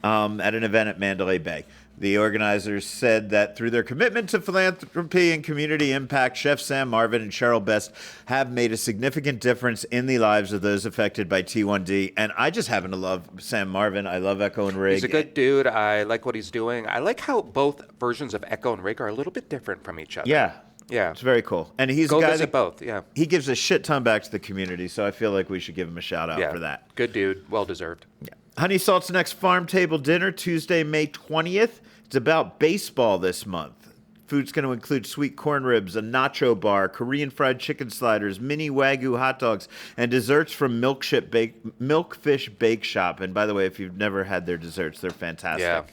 at an event at Mandalay Bay. The organizers said that through their commitment to philanthropy and community impact, Chef Sam Marvin and Cheryl Best have made a significant difference in the lives of those affected by T1D. And I just happen to love Sam Marvin. I love Echo and Rig. He's a good dude. I like what he's doing. I like how both versions of Echo and Rig are a little bit different from each other. Yeah. Yeah. It's very cool. And he's Go a guy visit both, yeah. He gives a shit ton back to the community, so I feel like we should give him a shout out for that. Good dude. Well deserved. Yeah. Honey Salt's next farm table dinner, Tuesday, May 20th. It's about baseball this month. Food's going to include sweet corn ribs, a nacho bar, Korean fried chicken sliders, mini Wagyu hot dogs, and desserts from Milkfish Bake Shop. And by the way, if you've never had their desserts, they're fantastic. Yeah.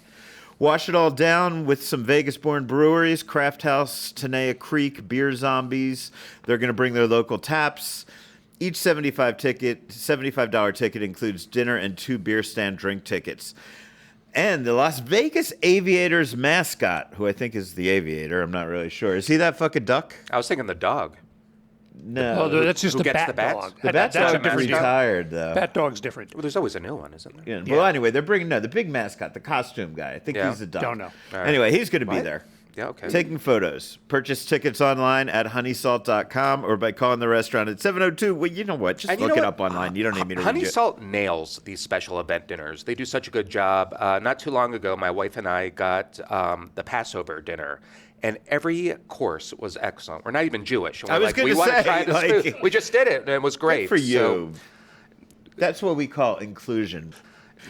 Wash it all down with some Vegas-born breweries, Craft House, Tenaya Creek, Beer Zombies. They're going to bring their local taps. Each $75 ticket includes dinner and 2 beer stand drink tickets. And the Las Vegas Aviators mascot, who I think is the Aviator, I'm not really sure. Is he that fucking duck? I was thinking the dog. No. Oh, that's just Who a gets bat the bats? dog. The bat That's a dog different dog. retired, though. Bat dog's different. Well, there's always a new one, isn't there? Yeah. Well, anyway, they're bringing the big mascot, the costume guy. I think Yeah. he's the duck. Don't know. All right. Anyway, he's going to be What? there. Yeah, okay. Taking photos. Purchase tickets online at honeysalt.com or by calling the restaurant at 702. Well, you know what? Just And you look know it what? up online. You don't need me to Honey read it. Salt nails these special event dinners. They do such a good job. Not too long ago, my wife and I got the Passover dinner, and every course was excellent. We're not even Jewish. And I we're was like, we gonna want say, to try this like- food. We just did it, and it was great. Good for you. So, That's what we call inclusion.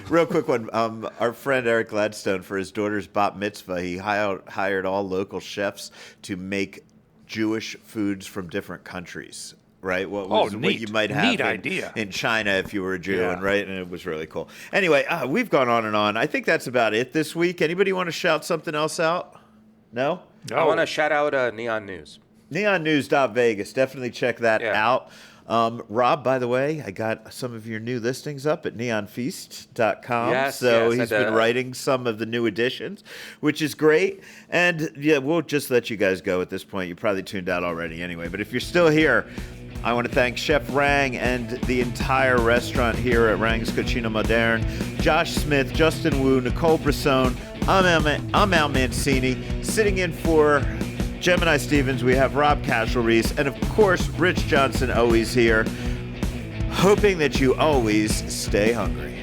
Real quick one. Our friend Eric Gladstone, for his daughter's bat mitzvah, he hired all local chefs to make Jewish foods from different countries. Right? What neat. you might have Neat idea. in China if you were a Jew, Yeah. and right, and it was really cool. Anyway, we've gone on and on. I think that's about it this week. Anybody want to shout something else out? No? I want to shout out Neon News. NeonNews.Vegas. Definitely check that Yeah. out. Rob, by the way, I got some of your new listings up at neonfeast.com. Yes, so yes, he's I been did. writing some of the new editions, which is great. And yeah, we'll just let you guys go at this point. You probably tuned out already anyway. But if you're still here, I want to thank Chef Rang and the entire restaurant here at Rang's Concina Moderne. Josh Smith, Justin Wu, Nicole Brissone. I'm Al Mancini. Sitting in for Gemini Stevens, we have Rob Kachelriess, and of course, Rich Johnson always here, hoping that you always stay hungry.